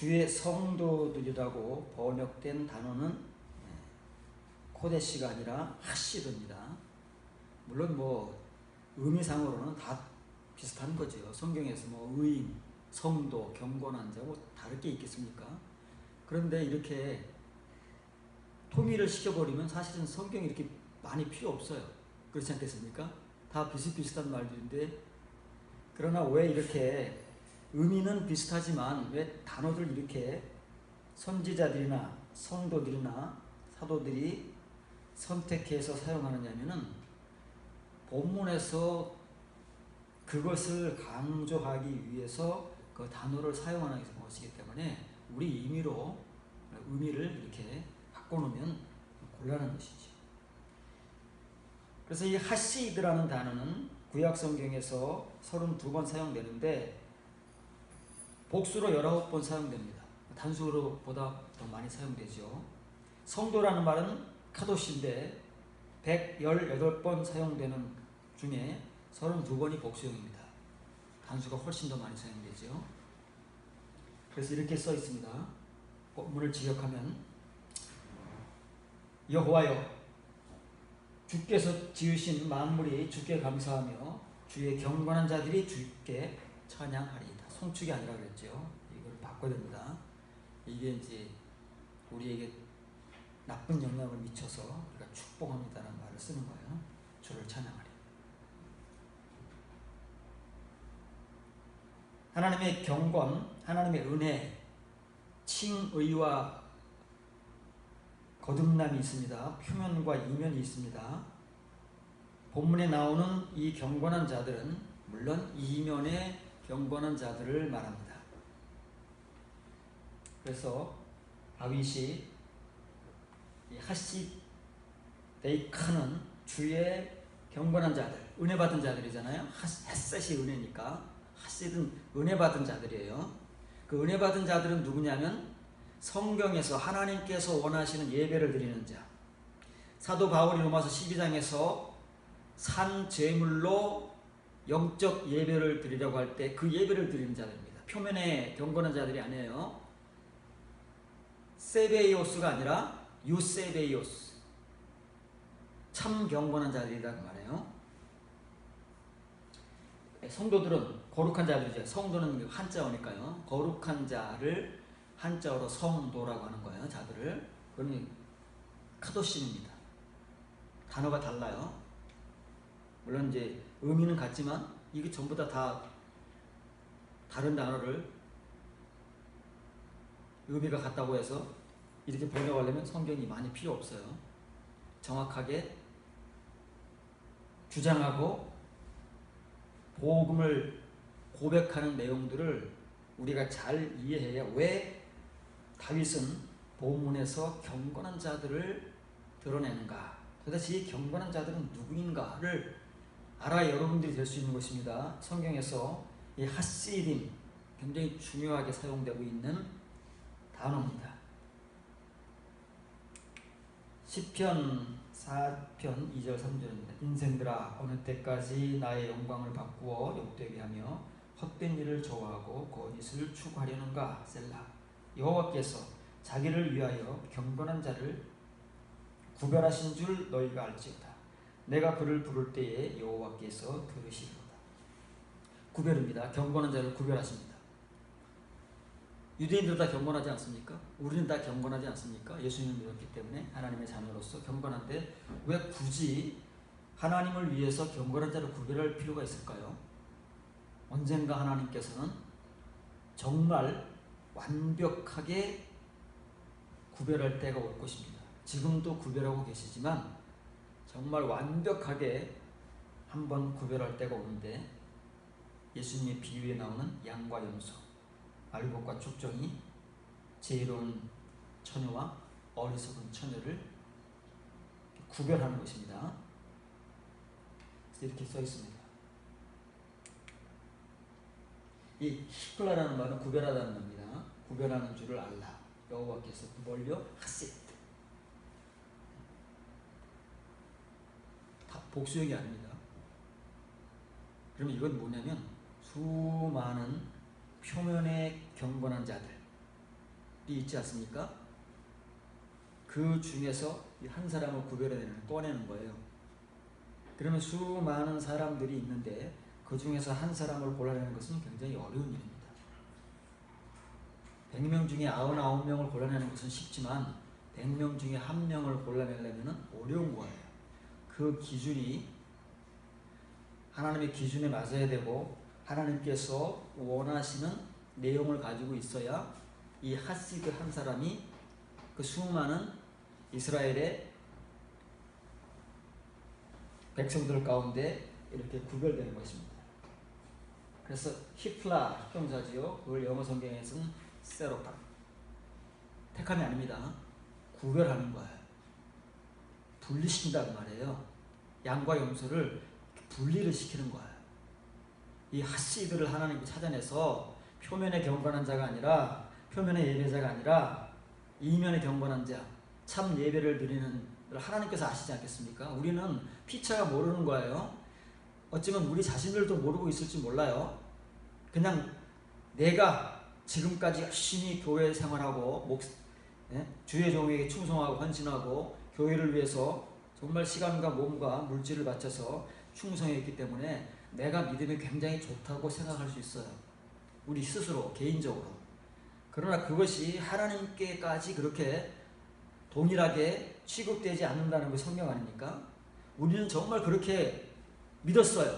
주의 성도들이라고 번역된 단어는 코데시가 아니라 하시드입니다. 물론 뭐 의미상으로는 다 비슷한 거죠. 성경에서 뭐 의인, 성도, 경건한 자 뭐 다를 게 있겠습니까? 그런데 이렇게 통일을 시켜버리면 사실은 성경이 이렇게 많이 필요 없어요. 그렇지 않겠습니까? 다 비슷비슷한 말들인데, 그러나 왜 이렇게 의미는 비슷하지만 왜 단어들 이렇게 선지자들이나 성도들이나 사도들이 선택해서 사용하느냐면은 본문에서 그것을 강조하기 위해서 그 단어를 사용하는 것이기 때문에 우리 의미를 이렇게 바꿔놓으면 곤란한 것이죠. 그래서 이 하시드라는 단어는 구약 성경에서 32번 사용되는데 복수로 19번 사용됩니다. 단수로보다 더 많이 사용되죠. 성도라는 말은 카도시인데 118번 사용되는 중에 32번이 복수형입니다. 단수가 훨씬 더 많이 사용되죠. 그래서 이렇게 써 있습니다. 본문을 지역하면 여호와여, 주께서 지으신 만물이 주께 감사하며 주의 경건한 자들이 주께 찬양하리이다. 송축이 아니라 그랬죠. 이걸 바꿔야 됩니다. 이게 이제 우리에게 나쁜 영향을 미쳐서 우리가 축복합니다라는 말을 쓰는 거예요. 주를 찬양하리. 하나님의 경건, 하나님의 은혜, 칭의와 거듭남이 있습니다. 표면과 이면이 있습니다. 본문에 나오는 이 경건한 자들은 물론 이면의 경건한 자들을 말합니다. 그래서 다윗이 하시데이카는 주의 경건한 자들, 은혜 받은 자들이잖아요. 햇셋이 은혜니까 하시드는 은혜 받은 자들이에요. 그 은혜 받은 자들은 누구냐면 성경에서 하나님께서 원하시는 예배를 드리는 자. 사도 바울이 로마서 12장에서 산 제물로 영적 예배를 드리려고 할 때 그 예배를 드리는 자들입니다. 표면의 경건한 자들이 아니에요. 세베이오스가 아니라 유세베이오스, 참 경건한 자들이라고 말해요. 성도들은 거룩한 자들이죠. 성도는 한자어니까요. 거룩한 자를 한자어로 성도라고 하는 거예요. 자들을. 그러니 카도심입니다. 단어가 달라요. 물론 이제 의미는 같지만 이게 전부 다 다른 단어를 의미가 같다고 해서 이렇게 번역하려면 성경이 많이 필요 없어요. 정확하게 주장하고 복음을 고백하는 내용들을 우리가 잘 이해해야 왜 다윗은 본문에서 경건한 자들을 드러내는가, 도대체 이 경건한 자들은 누구인가를 알아 여러분들이 될 수 있는 것입니다. 성경에서 이 하시dim 굉장히 중요하게 사용되고 있는 단어입니다. 시편 4편 2절 3절입니다. 인생들아, 어느 때까지 나의 영광을 바꾸어 욕되게 하며 헛된 일을 좋아하고 거짓을 추구하려는가. 셀라. 여호와께서 자기를 위하여 경건한 자를 구별하신 줄 너희가 알지어다. 내가 그를 부를 때에 여호와께서 들으시리로다. 구별입니다. 경건한 자를 구별하십니다. 유대인들 다 경건하지 않습니까? 우리는 다 경건하지 않습니까? 예수님을 믿었기 때문에 하나님의 자녀로서 경건한데 왜 굳이 하나님을 위해서 경건한 자를 구별할 필요가 있을까요? 언젠가 하나님께서는 정말 완벽하게 구별할 때가 올 것입니다. 지금도 구별하고 계시지만 정말 완벽하게 한번 구별할 때가 오는데, 예수님의 비유에 나오는 양과 염소, 알곡과 족정이 지혜로운 처녀와 어리석은 처녀를 구별하는 것입니다. 이렇게 써 있습니다. 이 히클라라는 말은 구별하다는 겁니다. 구별하는 줄을 알라. 여호와께서 구벌려 하시트. 다 복수형이 아닙니다. 그러면 이건 뭐냐면 수많은 표면의 경건한 자들, 있지 않습니까? 그 중에서 한 사람을 꺼내는 거예요. 그러면 수많은 사람들이 있는데 그 중에서 한 사람을 골라내는 것은 굉장히 어려운 일입니다. 100명 중에 99명을 골라내는 것은 쉽지만 100명 중에 1명을 골라내려면 어려운 거예요. 그 기준이 하나님의 기준에 맞아야 되고 하나님께서 원하시는 내용을 가지고 있어야 이 하시드 한 사람이 그 수많은 이스라엘의 백성들 가운데 이렇게 구별되는 것입니다. 그래서 히플라 형용사지요. 그걸 영어 성경에서는 세로파 택함이 아닙니다. 구별하는 거예요. 분리시킨다는 말이에요. 양과 염소를 분리를 시키는 거예요. 이 하시드를 하나님이 찾아내서 표면에 경건한 자가 아니라 표면의 예배자가 아니라 이면에 경건한 자, 참 예배를 드리는 하나님께서 아시지 않겠습니까? 우리는 피차가 모르는 거예요. 어쩌면 우리 자신들도 모르고 있을지 몰라요. 그냥 내가 지금까지 열심히 교회 생활하고 주의 종에게 충성하고 헌신하고 교회를 위해서 정말 시간과 몸과 물질을 바쳐서 충성했기 때문에 내가 믿음이 굉장히 좋다고 생각할 수 있어요. 우리 스스로 개인적으로. 그러나 그것이 하나님께까지 그렇게 동일하게 취급되지 않는다는 게 성경 아닙니까? 우리는 정말 그렇게 믿었어요.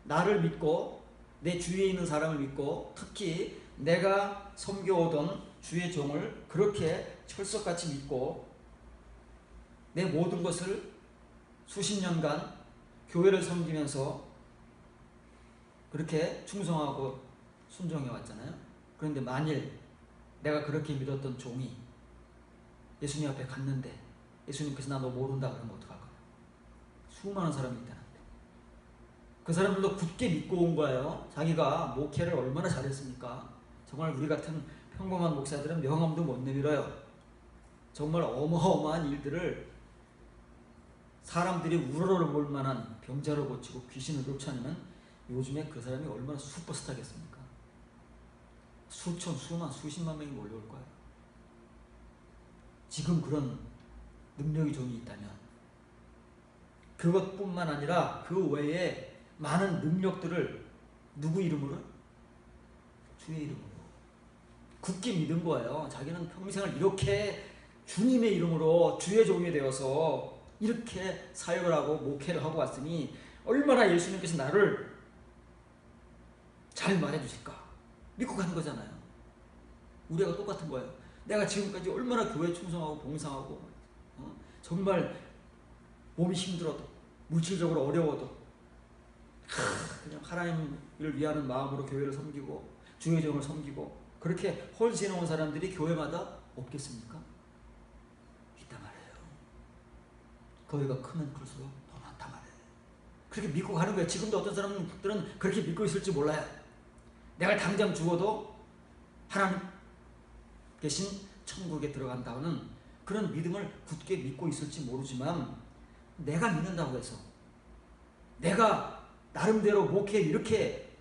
나를 믿고 내 주위에 있는 사람을 믿고 특히 내가 섬겨오던 주의 종을 그렇게 철석같이 믿고 내 모든 것을 수십 년간 교회를 섬기면서 그렇게 충성하고 순종해 왔잖아요. 그런데 만일 내가 그렇게 믿었던 종이 예수님 앞에 갔는데 예수님께서 나 너 모른다 그러면 어떡할 거야? 수많은 사람이 있다는데 그 사람들도 굳게 믿고 온 거예요. 자기가 목회를 얼마나 잘했습니까? 정말 우리 같은 평범한 목사들은 명함도 못 내밀어요. 정말 어마어마한 일들을 사람들이 우러러볼 만한 병자를 고치고 귀신을 쫓아내면 요즘에 그 사람이 얼마나 슈퍼스타겠습니까? 수천, 수만, 수십만 명이 몰려올 거예요. 지금 그런 능력이 좀 있다면 그것뿐만 아니라 그 외에 많은 능력들을 누구 이름으로? 주의 이름으로 굳게 믿은 거예요. 자기는 평생을 이렇게 주님의 이름으로 주의 종이 되어서 이렇게 사역을 하고 목회를 하고 왔으니 얼마나 예수님께서 나를 잘 말해주실까 믿고 가는 거잖아요. 우리가 똑같은 거예요. 내가 지금까지 얼마나 교회에 충성하고 봉사하고 정말 몸이 힘들어도 물질적으로 어려워도 그냥 하나님을 위하는 마음으로 교회를 섬기고 주의 종을 섬기고 그렇게 헌신해 온 사람들이 교회마다 없겠습니까? 있단 말이에요. 교회가 크면 클수록 더 많단 말이에요. 그렇게 믿고 가는 거예요. 지금도 어떤 사람들은 그렇게 믿고 있을지 몰라요. 내가 당장 죽어도 하나님 계신 천국에 들어간다는 그런 믿음을 굳게 믿고 있을지 모르지만 내가 믿는다고 해서 내가 나름대로 목회에 이렇게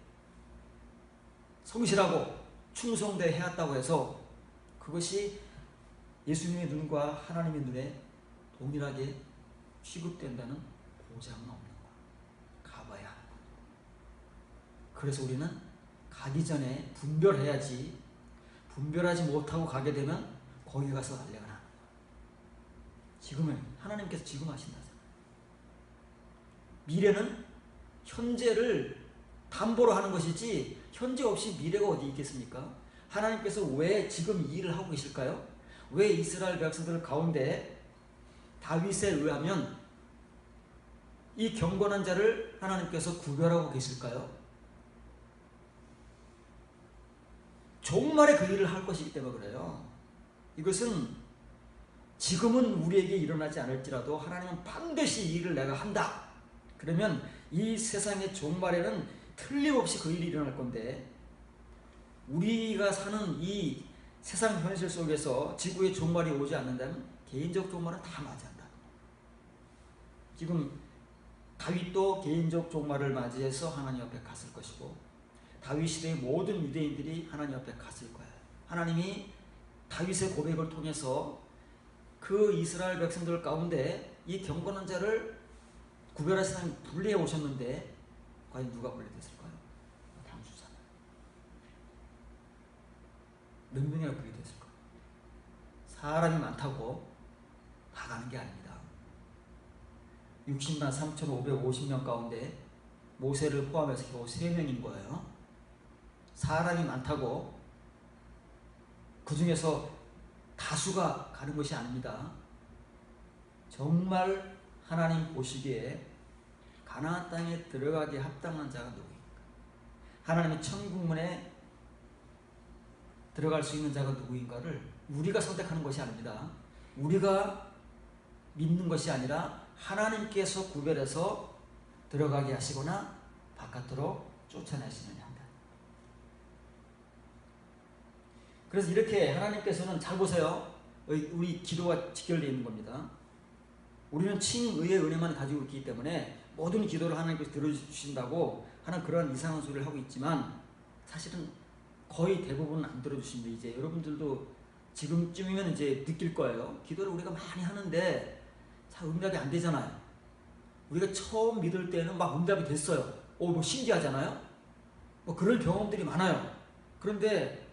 성실하고 충성되어 해왔다고 해서 그것이 예수님의 눈과 하나님의 눈에 동일하게 취급된다는 보장은 없는 거야. 가봐야 하는 거야. 그래서 우리는 가기 전에 분별해야지 분별하지 못하고 가게 되면 거기 가서 난리가 나는 거야. 지금은 하나님께서 지금 하신다잖아요. 미래는 현재를 담보로 하는 것이지 현재 없이 미래가 어디 있겠습니까? 하나님께서 왜 지금 이 일을 하고 계실까요? 왜 이스라엘 백성들 가운데 다윗에 의하면 이 경건한 자를 하나님께서 구별하고 계실까요? 종말에 그 일을 할 것이기 때문에 그래요. 이것은 지금은 우리에게 일어나지 않을지라도 하나님은 반드시 이 일을 내가 한다. 그러면 이 세상의 종말에는 틀림없이 그 일이 일어날 건데 우리가 사는 이 세상 현실 속에서 지구의 종말이 오지 않는다면 개인적 종말은 다 맞이한다. 지금 다윗도 개인적 종말을 맞이해서 하나님 앞에 갔을 것이고 다윗 시대의 모든 유대인들이 하나님 앞에 갔을 거예요. 하나님이 다윗의 고백을 통해서 그 이스라엘 백성들 가운데 이 경건한 자를 구별하신 하나님 분리해 오셨는데 과연 누가 분리됐을까요? 당수잖아요. 몇 명이나 분리됐을까요? 사람이 많다고 다 가는 게 아닙니다. 60만 3,550명 가운데 모세를 포함해서 겨우 3명인 거예요. 사람이 많다고 그 중에서 다수가 가는 것이 아닙니다. 정말 하나님 보시기에 가나안 땅에 들어가기에 합당한 자가 누구입니까? 하나님의 천국문에 들어갈 수 있는 자가 누구인가를 우리가 선택하는 것이 아닙니다. 우리가 믿는 것이 아니라 하나님께서 구별해서 들어가게 하시거나 바깥으로 쫓아내시느냐 한다. 그래서 이렇게 하나님께서는 잘 보세요. 우리 기도와 직결되어 있는 겁니다. 우리는 칭의의 은혜만 가지고 있기 때문에 모든 기도를 하나님께서 들어주신다고 하는 그런 이상한 소리를 하고 있지만 사실은 거의 대부분 안 들어주십니다. 이제 여러분들도 지금쯤이면 이제 느낄 거예요. 기도를 우리가 많이 하는데 잘 응답이 안 되잖아요. 우리가 처음 믿을 때는 막 응답이 됐어요. 뭐 신기하잖아요. 뭐 그런 경험들이 많아요. 그런데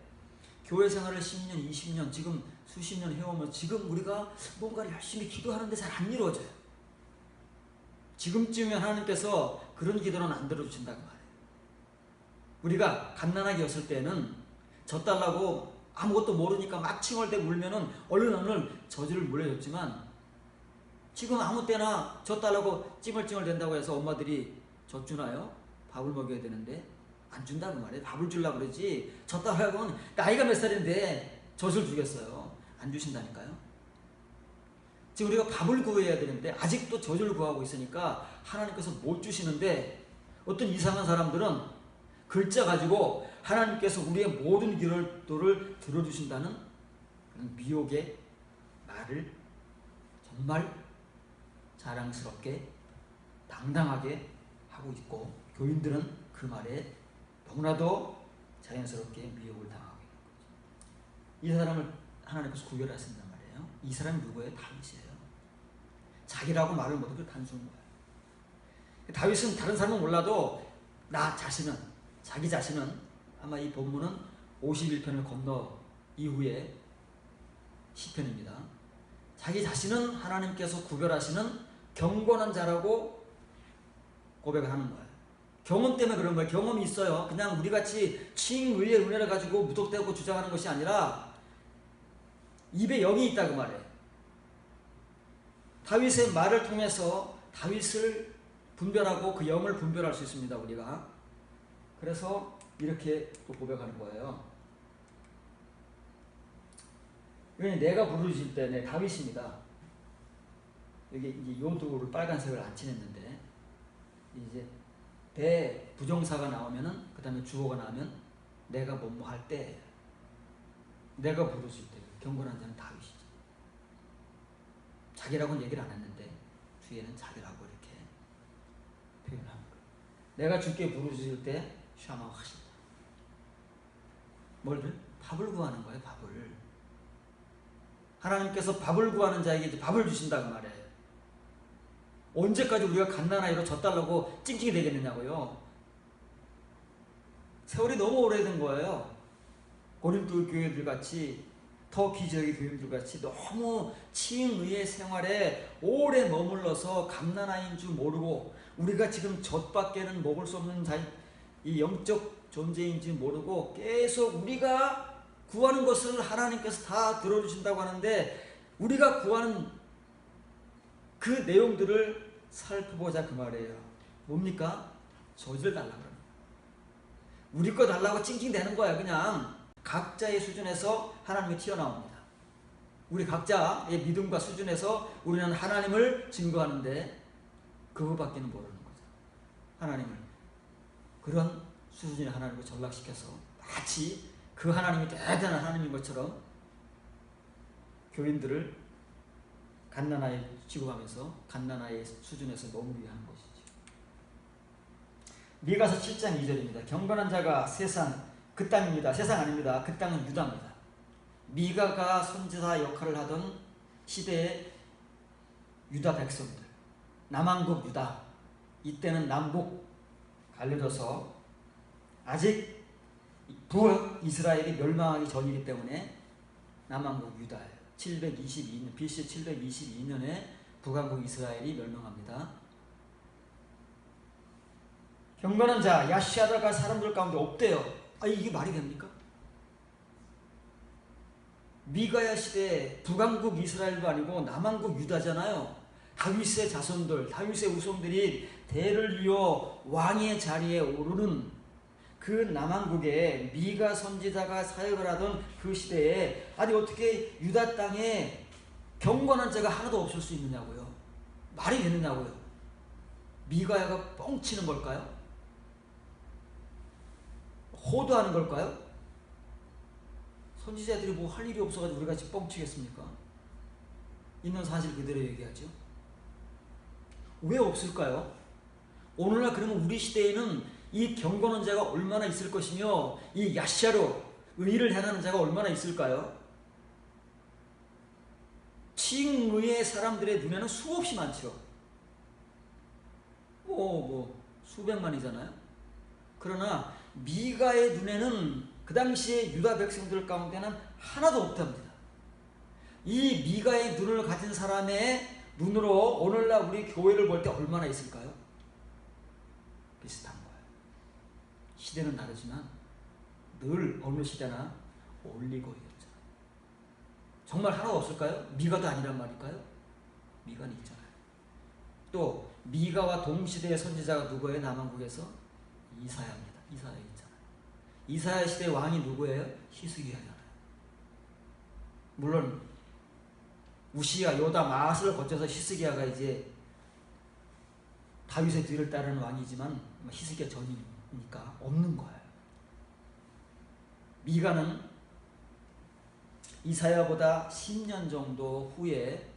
교회 생활을 10년, 20년, 지금 수십 년 해오면 지금 우리가 뭔가를 열심히 기도하는데 잘 안 이루어져요. 지금쯤이면 하나님께서 그런 기도는 안 들어주신다고 말해요. 우리가 갓난아기였을 때는 젖달라고 아무것도 모르니까 막 칭얼대고 울면은 얼른 저주를 물려줬지만 지금 아무 때나 젖달라고 찡얼찡얼 된다고 해서 엄마들이 젖 주나요? 밥을 먹여야 되는데 안 준다고 말해요. 밥을 주려고 그러지 젖달라고는 나이가 몇 살인데 젖을 주겠어요. 안 주신다니까요. 지금 우리가 밥을 구해야 되는데 아직도 젖을 구하고 있으니까 하나님께서 못 주시는데 어떤 이상한 사람들은 글자 가지고 하나님께서 우리의 모든 기도를 들어주신다는 그런 미혹의 말을 정말 자랑스럽게 당당하게 하고 있고 교인들은 그 말에 너무나도 자연스럽게 미혹을 당하고 있는 거죠. 이 사람을 하나님께서 구별하신단 말이에요. 이 사람이 누구예요? 다윗이에요. 자기라고 말을 못하고 단순한 거예요. 다윗은 다른 사람은 몰라도 자기 자신은 아마 이 본문은 51편을 건너 이후에 시편입니다. 자기 자신은 하나님께서 구별하시는 경건한 자라고 고백을 하는 거예요. 경험 때문에 그런 거예요. 경험이 있어요. 그냥 우리같이 칭의의 은혜를 가지고 무턱대고 주장하는 것이 아니라 입에 영이 있다고 말해요. 다윗의 말을 통해서 다윗을 분별하고 그 영을 분별할 수 있습니다. 우리가. 그래서 이렇게 또 고백하는 거예요. 내가 부르실 때 내 다윗입니다. 여기 이제 요도를 빨간색을 안 칠했는데 이제 대부정사가 나오면은 그 다음에 주어가 나오면 내가 뭐뭐 할 때 내가 부르실 때 경건한 자는 다윗이죠. 자기라고는 얘기를 안 했는데 뒤에는 자기라고 이렇게 표현하는 거예요. 내가 주께 부르실 때 샤마 하신다. 뭘들? 밥을 구하는 거예요. 밥을. 하나님께서 밥을 구하는 자에게 이제 밥을 주신다고 말해요. 언제까지 우리가 갓난아이로 젖달라고 찡찡이 되겠느냐고요. 세월이 너무 오래된 거예요. 고린도 교회들 같이 터키 지역의 교회들 같이 너무 칭의의 생활에 오래 머물러서 갓난아이인 줄 모르고 우리가 지금 젖밖에는 먹을 수 없는 이 영적 존재인 줄 모르고 계속 우리가 구하는 것을 하나님께서 다 들어주신다고 하는데 우리가 구하는 그 내용들을 살펴보자 그 말이에요. 뭡니까? 젖을 달라고 합니다. 우리 거 달라고 찡찡대는 거야. 그냥 각자의 수준에서 하나님이 튀어나옵니다. 우리 각자의 믿음과 수준에서 우리는 하나님을 증거하는데 그거밖에는 모르는 거죠. 하나님을 그런 수준의 하나님을 전락시켜서 마치 그 하나님이 대단한 하나님인 것처럼 교인들을 갓난아이 취급하면서 갓난아이의 수준에서 머무르게 하는 것이죠. 미가서 7장 2절입니다. 경건한 자가 세상 그 땅입니다. 세상 아닙니다. 그 땅은 유다입니다. 미가가 선지자 역할을 하던 시대의 유다 백성들, 남왕국 유다, 이때는 남북 갈려져서 아직 북이스라엘이 멸망하기 전이기 때문에 남왕국 유다예요. 722년, BC 722년에 북왕국 이스라엘이 멸망합니다. 경건한 자 야시아다가 사람들 가운데 없대요. 이게 말이 됩니까? 미가야 시대에 북왕국 이스라엘도 아니고 남왕국 유다잖아요. 다윗의 자손들, 다윗의 후손들이 대를 이어 왕의 자리에 오르는 그 남왕국에 미가 선지자가 사역을 하던 그 시대에 아니 어떻게 유다 땅에 경건한 자가 하나도 없을 수 있느냐고요. 말이 되느냐고요. 미가야가 뻥치는 걸까요? 호도하는 걸까요? 선지자들이 뭐 할 일이 없어가지고 우리가 같이 뻥치겠습니까? 있는 사실 그대로 얘기하죠. 왜 없을까요? 오늘날 그러면 우리 시대에는 이 경건한 자가 얼마나 있을 것이며 이 야시아로 의를 행하는 자가 얼마나 있을까요? 칭의의 사람들의 눈에는 수없이 많죠. 수백만이잖아요. 그러나 미가의 눈에는 그 당시에 유다 백성들 가운데는 하나도 없답니다. 이 미가의 눈을 가진 사람의 눈으로 오늘날 우리 교회를 볼 때 얼마나 있을까요? 비슷한 거예요. 시대는 다르지만 늘 어느 시대나 올리고 있잖아요. 정말 하나도 없을까요? 미가도 아니란 말일까요? 미가는 있잖아요. 또 미가와 동시대의 선지자가 누구예요? 남왕국에서? 이사야입니다. 이사야 있잖아요. 이사야 시대의 왕이 누구예요? 히스기야잖아요. 물론 우시야, 요담, 아하스를 거쳐서 히스기야가 이제 다윗의 뒤를 따르는 왕이지만 히스기야 전이니까 없는 거예요. 미가는 이사야보다 10년 정도 후에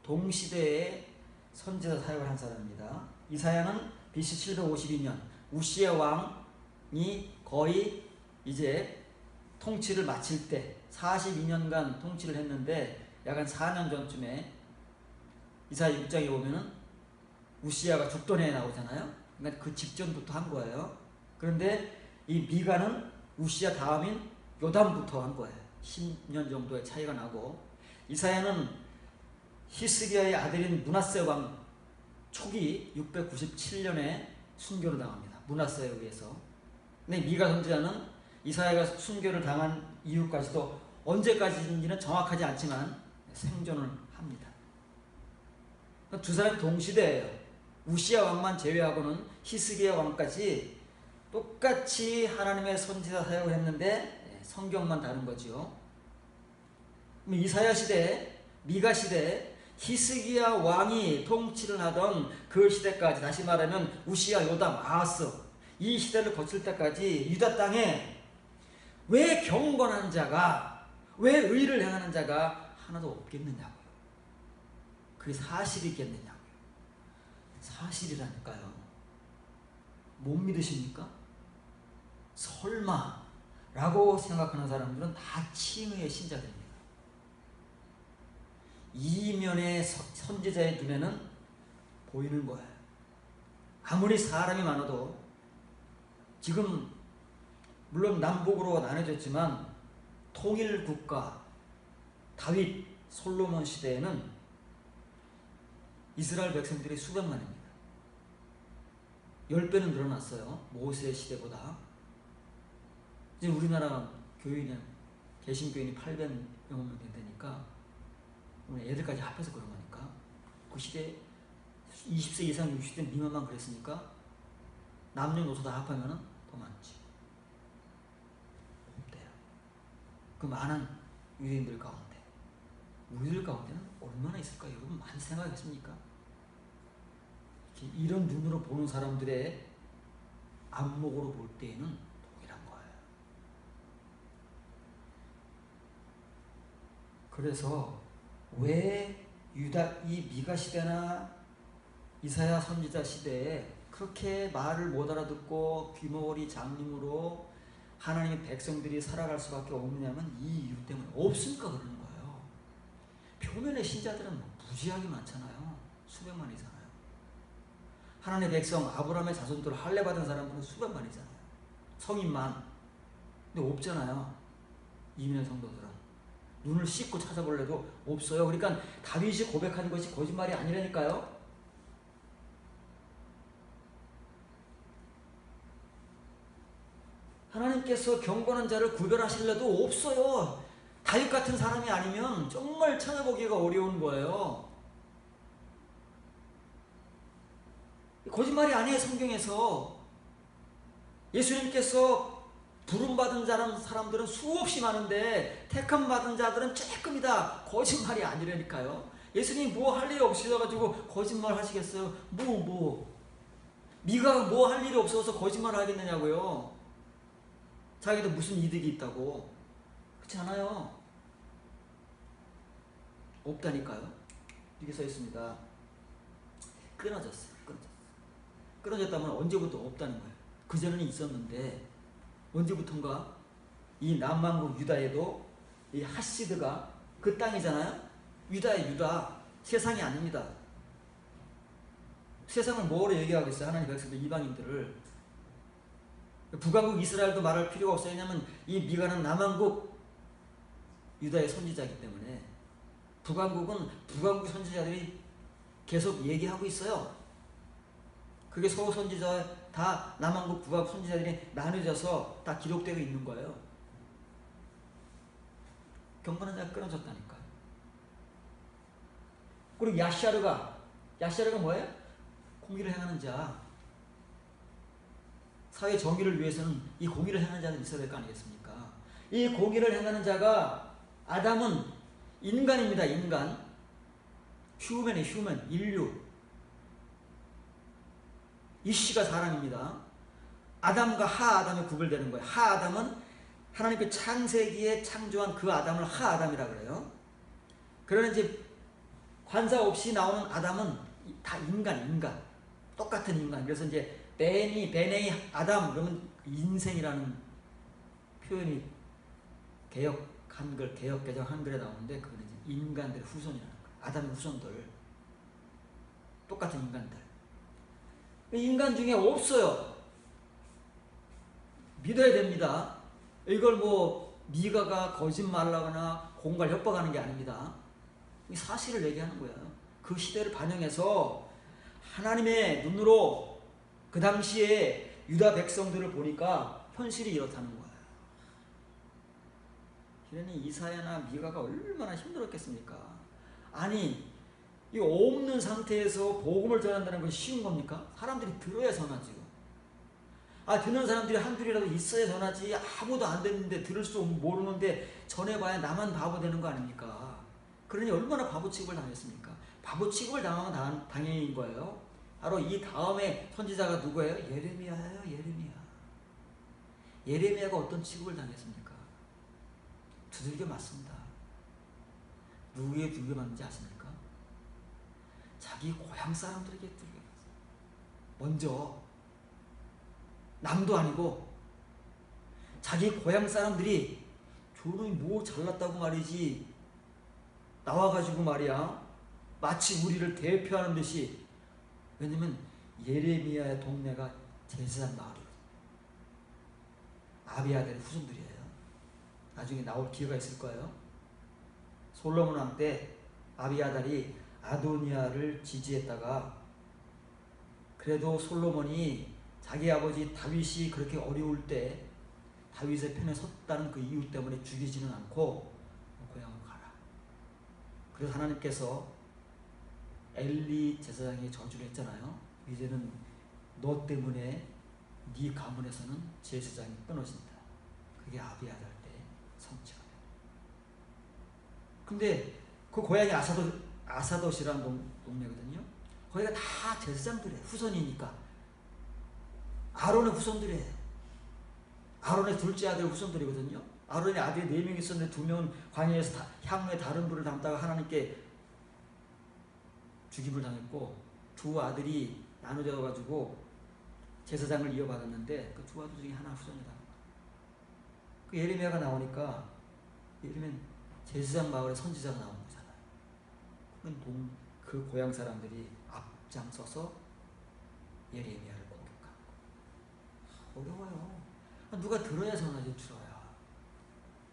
동시대에 선지자 사역을 한 사람입니다. 이사야는 BC 752년 우시야 왕이 거의 이제 통치를 마칠 때 42년간 통치를 했는데 약 한 4년 전쯤에 이사야 6장에 보면은 우시야가 죽던 해에 나오잖아요. 그러니까 그 직전부터 한 거예요. 그런데 이 미가는 우시야 다음인 요담부터 한 거예요. 10년 정도의 차이가 나고 이사야는 히스기야의 아들인 므낫세 왕 초기 697년에 순교를 당합니다. 므낫세에 의해서. 근데 미가 선지자는 이사야가 순교를 당한 이유까지도 언제까지인지는 정확하지 않지만 생존을 합니다. 두 사람이 동시대예요. 우시야 왕만 제외하고는 히스기야 왕까지 똑같이 하나님의 선지자 사역을 했는데 성경만 다른 거죠. 이사야 시대, 미가 시대, 히스기야 왕이 통치를 하던 그 시대까지, 다시 말하면 우시야, 요담, 아하스 이 시대를 거칠 때까지 유다 땅에 왜 경건한 자가, 왜 의를 행하는 자가 하나도 없겠느냐고요. 그게 사실이겠느냐고요. 사실이라니까요. 못 믿으십니까? 설마 라고 생각하는 사람들은 다 칭의의 신자들입니다. 이면의 선지자의 눈에는 보이는 거예요. 아무리 사람이 많아도 지금 물론 남북으로 나눠졌지만 통일국가 다윗 솔로몬 시대에는 이스라엘 백성들이 수백만입니다. 10배는 늘어났어요. 모세 시대보다. 이제 우리나라 교인은 개신교인이 800명 된다니까 오늘 애들까지 합해서 그런 거니까 그 시대 20세 이상 60대 미만만 그랬으니까 남녀노소 다 합하면 더 많지. 없대요. 그 많은 유대인들 가운데 우리들 가운데는 얼마나 있을까? 여러분 많이 생각했습니까? 이런 눈으로 보는 사람들의 안목으로 볼 때에는 동일한 거예요. 그래서 왜 이 미가 시대나 이사야 선지자 시대에 그렇게 말을 못 알아듣고 귀머거리 장님으로 하나님의 백성들이 살아갈 수밖에 없느냐면 이 이유 때문에 없으니까 그러는 거예요. 표면의 신자들은 무지하게 많잖아요. 수백만이잖아요. 하나님의 백성 아브라함의 자손들 할례 받은 사람들은 수백만이잖아요. 성인만. 근데 없잖아요. 이민의 성도들은. 눈을 씻고 찾아볼래도 없어요. 그러니까 다윗이 고백하는 것이 거짓말이 아니라니까요. 하나님께서 경건한 자를 구별하실래도 없어요. 다윗 같은 사람이 아니면 정말 찾아보기가 어려운 거예요. 거짓말이 아니에요. 성경에서 예수님께서 부름받은 사람들은 수없이 많은데 택함받은 자들은 조금이다. 거짓말이 아니라니까요. 예수님 뭐 할 일이 없으셔가지고 거짓말 하시겠어요? 미가가 뭐 할 일이 없어서 거짓말 하겠느냐고요. 자기도 무슨 이득이 있다고. 그렇지 않아요. 없다니까요. 이렇게 써 있습니다. 끊어졌어요. 끊어졌다면 언제부터 없다는 거예요. 그전에는 있었는데 언제부턴가 이 남만국 유다에도 이 하시드가 그 땅이잖아요. 유다의 유다. 세상이 아닙니다. 세상을 뭐로 얘기하겠어요? 하나님 백성들 이방인들을. 북왕국 이스라엘도 말할 필요가 없어요. 왜냐하면 이 미가는 남왕국 유다의 선지자이기 때문에 북왕국 선지자들이 계속 얘기하고 있어요. 그게 서구 선지자 다 남왕국 북왕국 선지자들이 나눠져서 다 기록되고 있는 거예요. 경건한 자가 끊어졌다니까요. 그리고 야샤르가 뭐예요? 공의를 행하는 자. 사회 정의를 위해서는 이 공의를 행하는 자는 있어야 될 거 아니겠습니까? 이 공의를 행하는 자가 아담은 인간입니다. 인간. 휴먼, 인류. 이씨가 사람입니다. 아담과 하아담이 구별되는 거예요. 하아담은 하나님의 창세기에 창조한 그 아담을 하아담이라 그래요. 그러나 이제 관사 없이 나오는 아담은 다 인간. 똑같은 인간. 그래서 이제 베네이 아담 그러면 인생이라는 표현이 개정 한글에 나오는데 그거는 이제 인간들의 후손이라는 거예요. 아담의 후손들. 똑같은 인간들. 인간 중에 없어요. 믿어야 됩니다. 이걸 뭐 미가가 거짓말하거나 공갈 협박하는 게 아닙니다. 사실을 얘기하는 거예요. 그 시대를 반영해서 하나님의 눈으로 그 당시에 유다 백성들을 보니까 현실이 이렇다는 거예요. 그러니 이사야나 미가가 얼마나 힘들었겠습니까? 아니 이 없는 상태에서 복음을 전한다는 것이 쉬운 겁니까? 사람들이 들어야 전하지요. 듣는 사람들이 한둘이라도 있어야 전하지. 아무도 안 됐는데 들을 수 모르는데 전해봐야 나만 바보 되는 거 아닙니까? 그러니 얼마나 바보 취급을 당했습니까? 바보 취급을 당하면 당연인 거예요. 바로 이 다음에 선지자가 누구예요? 예레미야예요. 예레미야가 어떤 취급을 당했습니까? 두들겨 맞습니다. 누구에게 두들겨 맞는지 아십니까? 자기 고향 사람들에게 두들겨 맞습니다. 먼저 남도 아니고 자기 고향 사람들이 저놈이 뭐 잘났다고 말이지 나와가지고 말이야 마치 우리를 대표하는 듯이. 왜냐면 예레미야의 동네가 제사장 마을이거든요. 아비아들의 후손들이에요. 나중에 나올 기회가 있을 거예요. 솔로몬 왕 때 아비아달이 아도니아를 지지했다가 그래도 솔로몬이 자기 아버지 다윗이 그렇게 어려울 때 다윗의 편에 섰다는 그 이유 때문에 죽이지는 않고 고향으로 가라. 그래서 하나님께서 엘리 제사장에게 저주를 했잖아요. 이제는 너 때문에 네 가문에서는 제사장이 끊어진다. 그게 아비아달 때 선지가 돼요. 근데 그 고향이 아사돗이라는 동네거든요. 거기가 다 제사장들이에요. 후손이니까. 아론의 후손들이에요. 아론의 둘째 아들 후손들이거든요. 아론의 아들이 4명 있었는데 2명은 광야에서 향후에 다른 불을 담다가 하나님께 죽임을 당했고 2 아들이 나눠져 가지고 제사장을 이어받았는데 그 2 아들 중에 하나 후손이다. 그 예레미야가 나오니까 예레미야는 제사장 마을에 선지자가 나오는 거잖아요. 그 고향 사람들이 앞장서서 예레미야를 공격하는 거예요. 어려워요. 누가 들어야 전하지 들어야.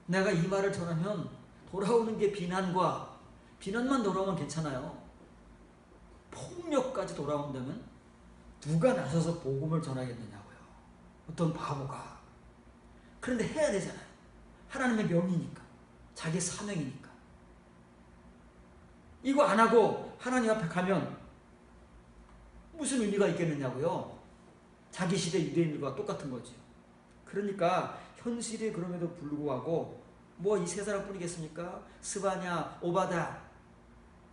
내가 이 말을 전하면 돌아오는 게 비난만 돌아오면 괜찮아요. 폭력까지 돌아온다면 누가 나서서 복음을 전하겠느냐고요. 어떤 바보가. 그런데 해야 되잖아요. 하나님의 명이니까. 자기 사명이니까. 이거 안 하고 하나님 앞에 가면 무슨 의미가 있겠느냐고요. 자기 시대 유대인들과 똑같은 거죠. 그러니까 현실이 그럼에도 불구하고 뭐 이 세 사람뿐이겠습니까? 스바냐, 오바다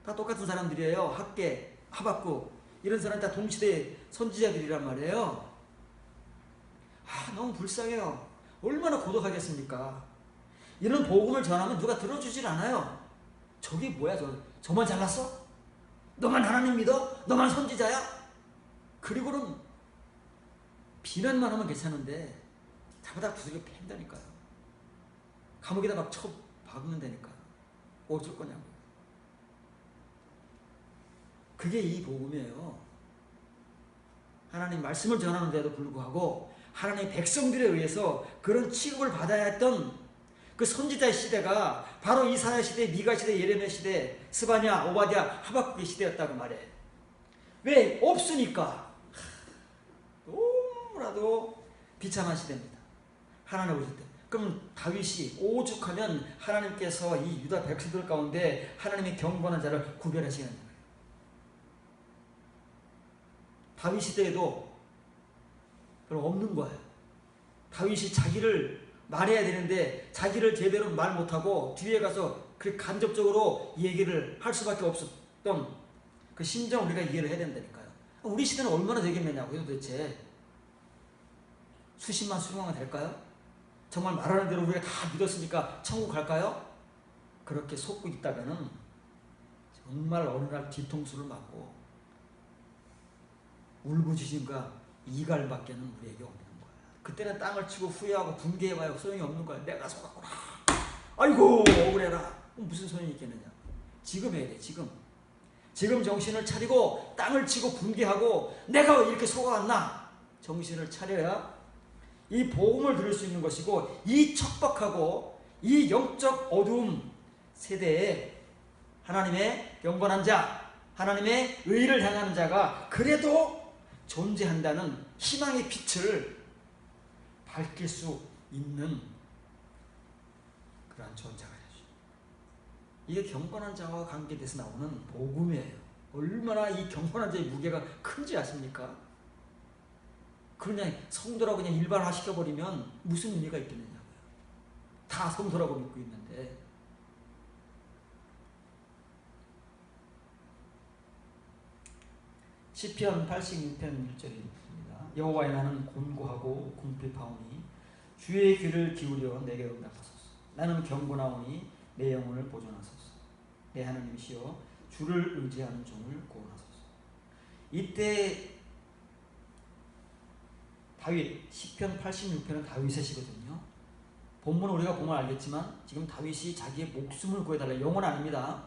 다 똑같은 사람들이에요. 학계, 하박국 이런 사람 다 동시대 선지자들이란 말이에요. 너무 불쌍해요. 얼마나 고독하겠습니까? 이런 복음을 전하면 누가 들어주질 않아요. 저기 뭐야 저만 잘났어? 너만 하나님 믿어? 너만 선지자야? 그리고는 비난만 하면 괜찮은데 잡아다 두들겨 팬다니까요. 감옥에다 막 박는다니까요. 어쩔 거냐고. 그게 이 복음이에요. 하나님 말씀을 전하는데도 불구하고 하나님의 백성들에 의해서 그런 취급을 받아야 했던 그 선지자의 시대가 바로 이사야 시대, 미가 시대, 예레미야 시대, 스바냐, 오바댜, 하박국의 시대였다고 말해. 왜? 없으니까. 너무나도 비참한 시대입니다. 하나님 오실 때. 그럼 다윗이 오죽하면 하나님께서 이 유다 백성들 가운데 하나님의 경건한 자를 구별하시는 거예요. 다윗 시대에도 별로 없는 거예요. 다윗이 자기를 말해야 되는데 자기를 제대로 말 못하고 뒤에 가서 그 간접적으로 얘기를 할 수밖에 없었던 그 심정 우리가 이해를 해야 된다니까요. 우리 시대는 얼마나 되겠느냐고요 도대체. 수십만 수명은 될까요? 정말 말하는 대로 우리가 다 믿었으니까 천국 갈까요? 그렇게 속고 있다가는 정말 어느 날 뒤통수를 맞고 울부짖음과 이갈밖에는 우리에게 없는 거야. 그때는 땅을 치고 후회하고 분개해봐야 소용이 없는 거야. 내가 속았구나. 아이고 억울해라. 무슨 소용이 있겠느냐. 지금 해야 돼. 지금 정신을 차리고 땅을 치고 분개하고 내가 왜 이렇게 속아왔나. 정신을 차려야 이 복음을 들을 수 있는 것이고 이 척박하고 이 영적 어두움 세대에 하나님의 경건한 자, 하나님의 의를 행하는 자가 그래도 존재한다는 희망의 빛을 밝힐 수 있는 그러한 존재가 되죠. 이게 경건한 자와 관계돼서 나오는 복음이에요. 얼마나 이 경건한 자의 무게가 큰지 아십니까? 그냥 성도라고 그냥 일반화 시켜버리면 무슨 의미가 있겠느냐고요. 다 성도라고 믿고 있는데. 시편 86편 1절입니다. 여호와의 나는 곤고하고 궁핍하오니 주의 귀를 기울여 내게 응답하소서. 나는 경건하오니 내 영혼을 보존하소서. 내 하나님이시여 주를 의지하는 종을 구원하소서. 이때 다윗, 시편 86편은 다윗의 시거든요. 본문은 우리가 보면 알겠지만 지금 다윗이 자기의 목숨을 구해달라, 영혼 아닙니다.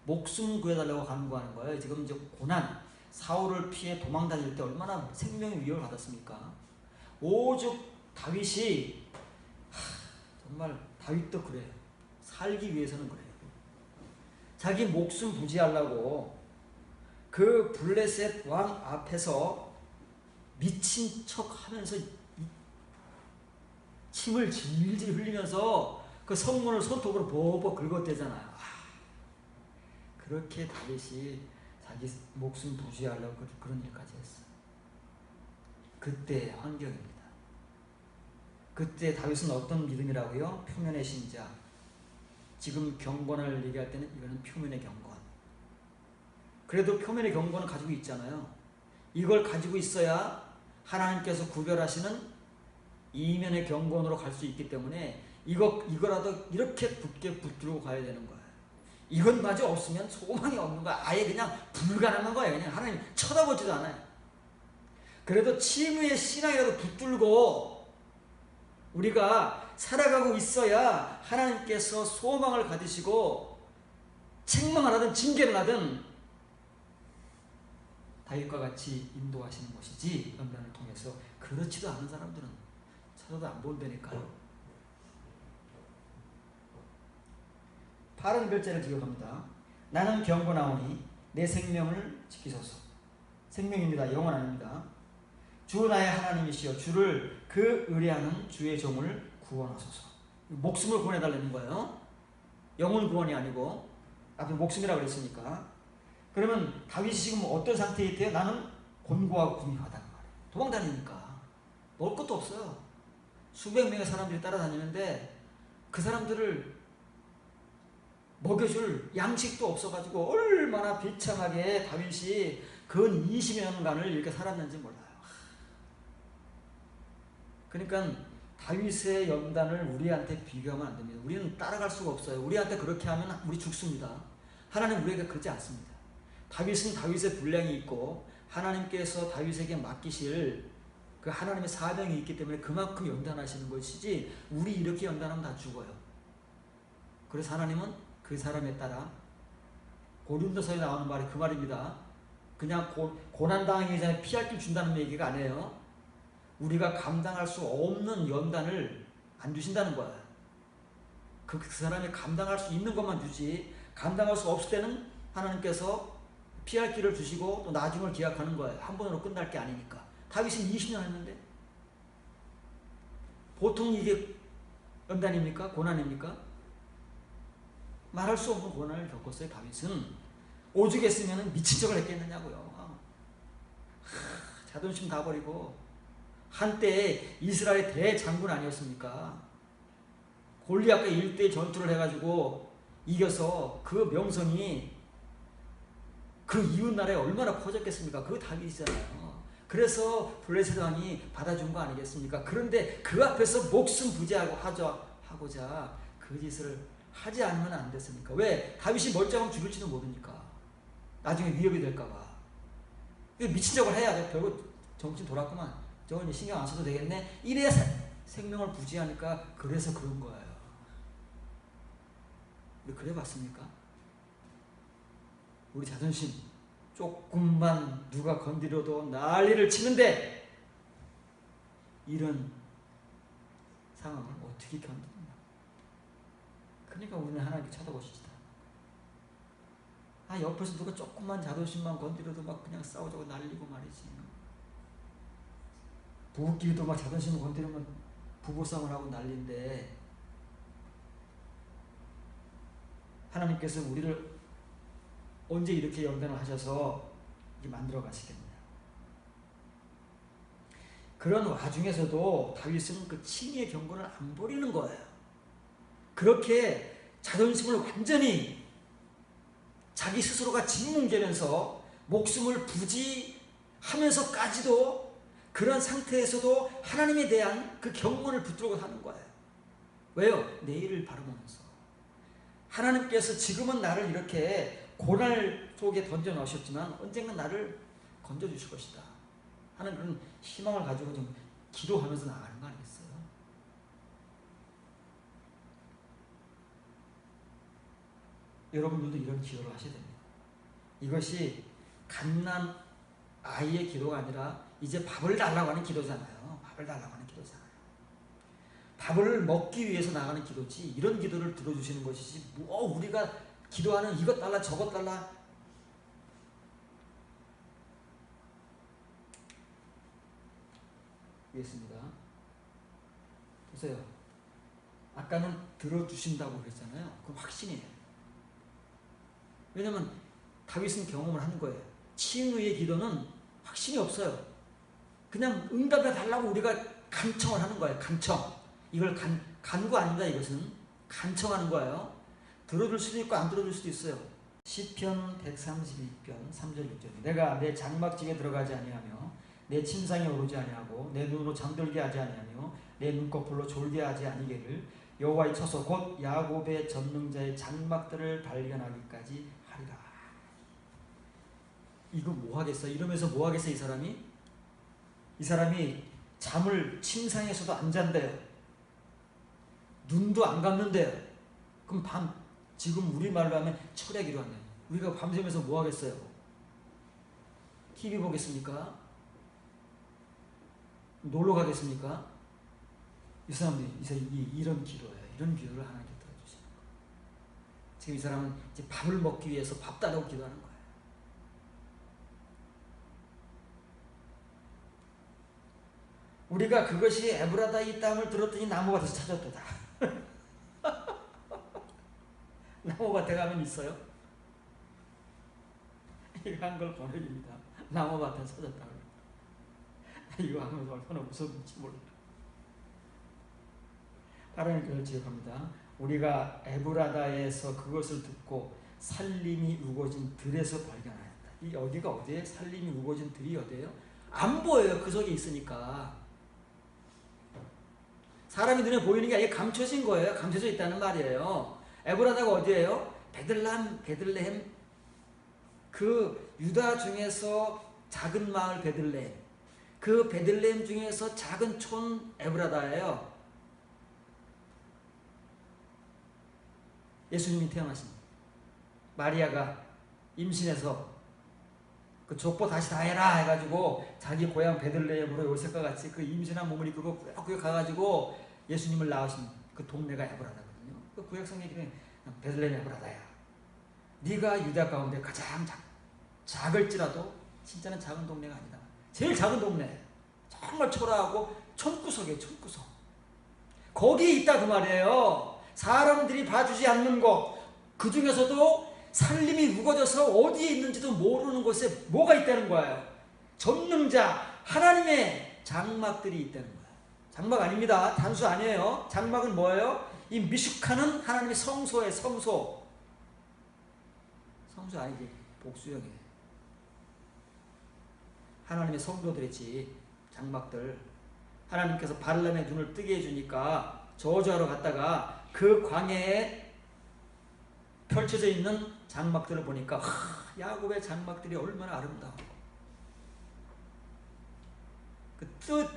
목숨 구해달라고 간구하는 거예요. 지금 이제 고난, 사울을 피해 도망 다닐 때 얼마나 생명의 위협을 받았습니까? 오죽 다윗이 정말 다윗도 그래요. 살기 위해서는 그래요. 자기 목숨 부지하려고 그 블레셋 왕 앞에서 미친 척 하면서 침을 질질 흘리면서 그 성문을 손톱으로 버벅 긁어대잖아요. 그렇게 다윗이 자기 목숨 부지하려고 그런 일까지 했어요. 그때의 환경입니다. 그때 다윗은 어떤 믿음이라고요? 표면의 신자. 지금 경건을 얘기할 때는 이거는 표면의 경건. 그래도 표면의 경건은 가지고 있잖아요. 이걸 가지고 있어야 하나님께서 구별하시는 이면의 경건으로 갈 수 있기 때문에 이거라도 이렇게 굳게 붙들고 가야 되는 거예요. 이건 마저 없으면 소망이 없는 거야. 아예 그냥 불가능한 거예요. 그냥 하나님 쳐다보지도 않아요. 그래도 치무의 신앙이라도 붙들고 우리가 살아가고 있어야 하나님께서 소망을 가지시고 책망을 하든 징계를 하든 다윗과 같이 인도하시는 것이지, 연단을 통해서. 그렇지도 않은 사람들은 찾아도 안 본다니까요. 바른 글자를 기억합니다. 나는 경고나오니 내 생명을 지키소서. 생명입니다. 영원 아닙니다. 주 나의 하나님이시여 주를 그 의뢰하는 주의 종을 구원하소서. 목숨을 구원해달라는 거예요. 영혼 구원이 아니고, 앞에 목숨이라고 그랬으니까. 그러면 다윗이 지금 어떤 상태에 있대요? 나는 곤고하고 궁핍하다는 말이에요. 도망다니니까 먹을 것도 없어요. 수백 명의 사람들이 따라다니는데 그 사람들을 먹여줄 양식도 없어가지고 얼마나 비참하게 다윗이 근 20년간을 이렇게 살았는지 몰라요. 그러니까 다윗의 연단을 우리한테 비교하면 안 됩니다. 우리는 따라갈 수가 없어요. 우리한테 그렇게 하면 우리 죽습니다. 하나님 우리에게 그러지 않습니다. 다윗은 다윗의 분량이 있고 하나님께서 다윗에게 맡기실 그 하나님의 사명이 있기 때문에 그만큼 연단하시는 것이지, 우리 이렇게 연단하면 다 죽어요. 그래서 하나님은 그 사람에 따라, 고린도서에 나오는 말이 그 말입니다. 그냥 고난당하기 전에 피할 길 준다는 얘기가 아니에요. 우리가 감당할 수 없는 연단을 안 주신다는 거야. 그 사람이 감당할 수 있는 것만 주지, 감당할 수 없을 때는 하나님께서 피할 길을 주시고 또 나중을 기약하는 거예요. 한 번으로 끝날 게 아니니까. 다윗은 20년 했는데 보통 이게 연단입니까? 고난입니까? 말할 수 없는 고난을 겪었어요. 다윗은 오죽했으면 미친 척을 했겠느냐고요. 자존심 다 버리고, 한때 이스라엘 대장군 아니었습니까? 골리앗과 1대 전투를 해가지고 이겨서 그 명성이 그 이웃나라에 얼마나 퍼졌겠습니까? 그거 다윗이잖아요. 그래서 블레셋 왕이 받아준 거 아니겠습니까? 그런데 그 앞에서 목숨 부지하고자 그 짓을 하지 않으면 안 됐습니까? 왜? 다윗이 멀쩡하면 죽을지도 모르니까. 나중에 위협이 될까봐. 미친 척을 해야 돼. 별거 정신 돌았구만. 저건 신경 안 써도 되겠네. 이래야 생명을 부지하니까. 그래서 그런 거예요. 그래 봤습니까? 우리 자존심 조금만 누가 건드려도 난리를 치는데 이런 상황을 어떻게 견디냐. 그러니까 우리는 하나님께 찾아보시지다. 옆에서 누가 조금만 자존심만 건드려도 막 그냥 싸우자고 난리고 말이지. 부부끼리도 막 자존심을 건드리면 부부싸움을 하고 난리인데, 하나님께서 우리를 언제 이렇게 연단을 하셔서 이렇게 만들어 가시겠느냐. 그런 와중에서도 다윗은 그 칭의의 경고를 안 버리는 거예요. 그렇게 자존심을 완전히 자기 스스로가 짓뭉개면서 목숨을 부지하면서까지도 그런 상태에서도 하나님에 대한 그 경건을 붙들고 사는 거예요. 왜요? 내일을 바라보면서. 하나님께서 지금은 나를 이렇게 고난 속에 던져 넣으셨지만 언젠가 나를 건져주실 것이다 하는 그런 희망을 가지고 좀 기도하면서 나가는 거 아니겠어요? 여러분들도 이런 기도를 하셔야 됩니다. 이것이 갓난 아이의 기도가 아니라 이제 밥을 달라고 하는 기도잖아요. 밥을 달라고 하는 기도잖아요. 밥을 먹기 위해서 나가는 기도지, 이런 기도를 들어주시는 것이지, 우리가 기도하는 이것 달라 저것 달라. 있습니다. 보세요. 아까는 들어주신다고 그랬잖아요. 그건 확신이에요. 왜냐면 다윗은 경험을 하는 거예요. 칭의의 기도는 확신이 없어요. 그냥 응답해 달라고 우리가 간청을 하는 거예요. 간청. 이걸 간구 아닙니다. 이것은 간청하는 거예요. 들어줄 수도 있고 안 들어줄 수도 있어요. 시편 132편 3절 6절. 내가 내 장막집에 들어가지 아니하며 내 침상에 오르지 아니하고 내 눈으로 잠들게 하지 아니하며 내 눈꺼풀로 졸게 하지 아니기를 여호와의 처소 곧 야곱의 전능자의 장막들을 발견하기까지 하리라. 이거 뭐 하겠어? 이러면서 뭐 하겠어? 이 사람이 잠을 침상에서도 안 잔대요. 눈도 안 감는데요. 그럼 지금 우리말로 하면 철야 기도하네요. 우리가 밤새면서 뭐 하겠어요? TV 보겠습니까? 놀러 가겠습니까? 이 사람들이 이런 기도예요. 이런 기도를 하나님께 들어주시는 거예요. 지금 이 사람은 이제 밥을 먹기 위해서 밥 달라고 기도하는 거예요. 우리가 그것이 에브라다 이 땅을 들었더니 나무가 돼서 찾았도다. 나무가 돼가면 있어요? 이거 한글 번역입니다. 나무밭에 찾았다. 이거 하면서 얼마나 무서운지 몰라. 하나님 그걸 지적합니다. 우리가 에브라다에서 그것을 듣고 살림이 우거진 들에서 발견하였다. 이 어디가 어디에 살림이 우거진 들이 어디예요? 안 보여요. 그 속에 있으니까. 사람이 눈에 보이는 게 아니라 감춰진 거예요. 감춰져 있다는 말이에요. 에브라다가 어디예요? 베들레헴. 그 유다 중에서 작은 마을 베들레헴. 그 베들레헴 중에서 작은 촌 에브라다예요. 예수님이 태어나신 마리아가 임신해서 그 족보 다시 다 해라 해가지고 자기 고향 베들레헴으로 요셉과 같이 그 임신한 몸을 이끌고 꾸역꾸역 가가지고 예수님을 낳으신 그 동네가 에브라다거든요. 그 구약 성경에 베들레헴 에브라다야. 네가 유다 가운데 가장 작을지라도 진짜는 작은 동네가 아니다. 제일 작은 동네. 정말 초라하고 촌구석이에요. 촌구석. 거기에 있다 그 말이에요. 사람들이 봐주지 않는 곳. 그 중에서도 살림이 우거져서 어디에 있는지도 모르는 곳에 뭐가 있다는 거예요. 전능자 하나님의 장막들이 있다는 거예요. 장막 아닙니다. 단수 아니에요. 장막은 뭐예요? 이 미숙하는 하나님의 성소예요. 성소 아니지. 복수형이에요. 하나님의 성도들이지. 장막들. 하나님께서 바알람의 눈을 뜨게 해주니까 저주하러 갔다가 그 광야에 펼쳐져 있는 장막들을 보니까 야곱의 장막들이 얼마나 아름다워. 그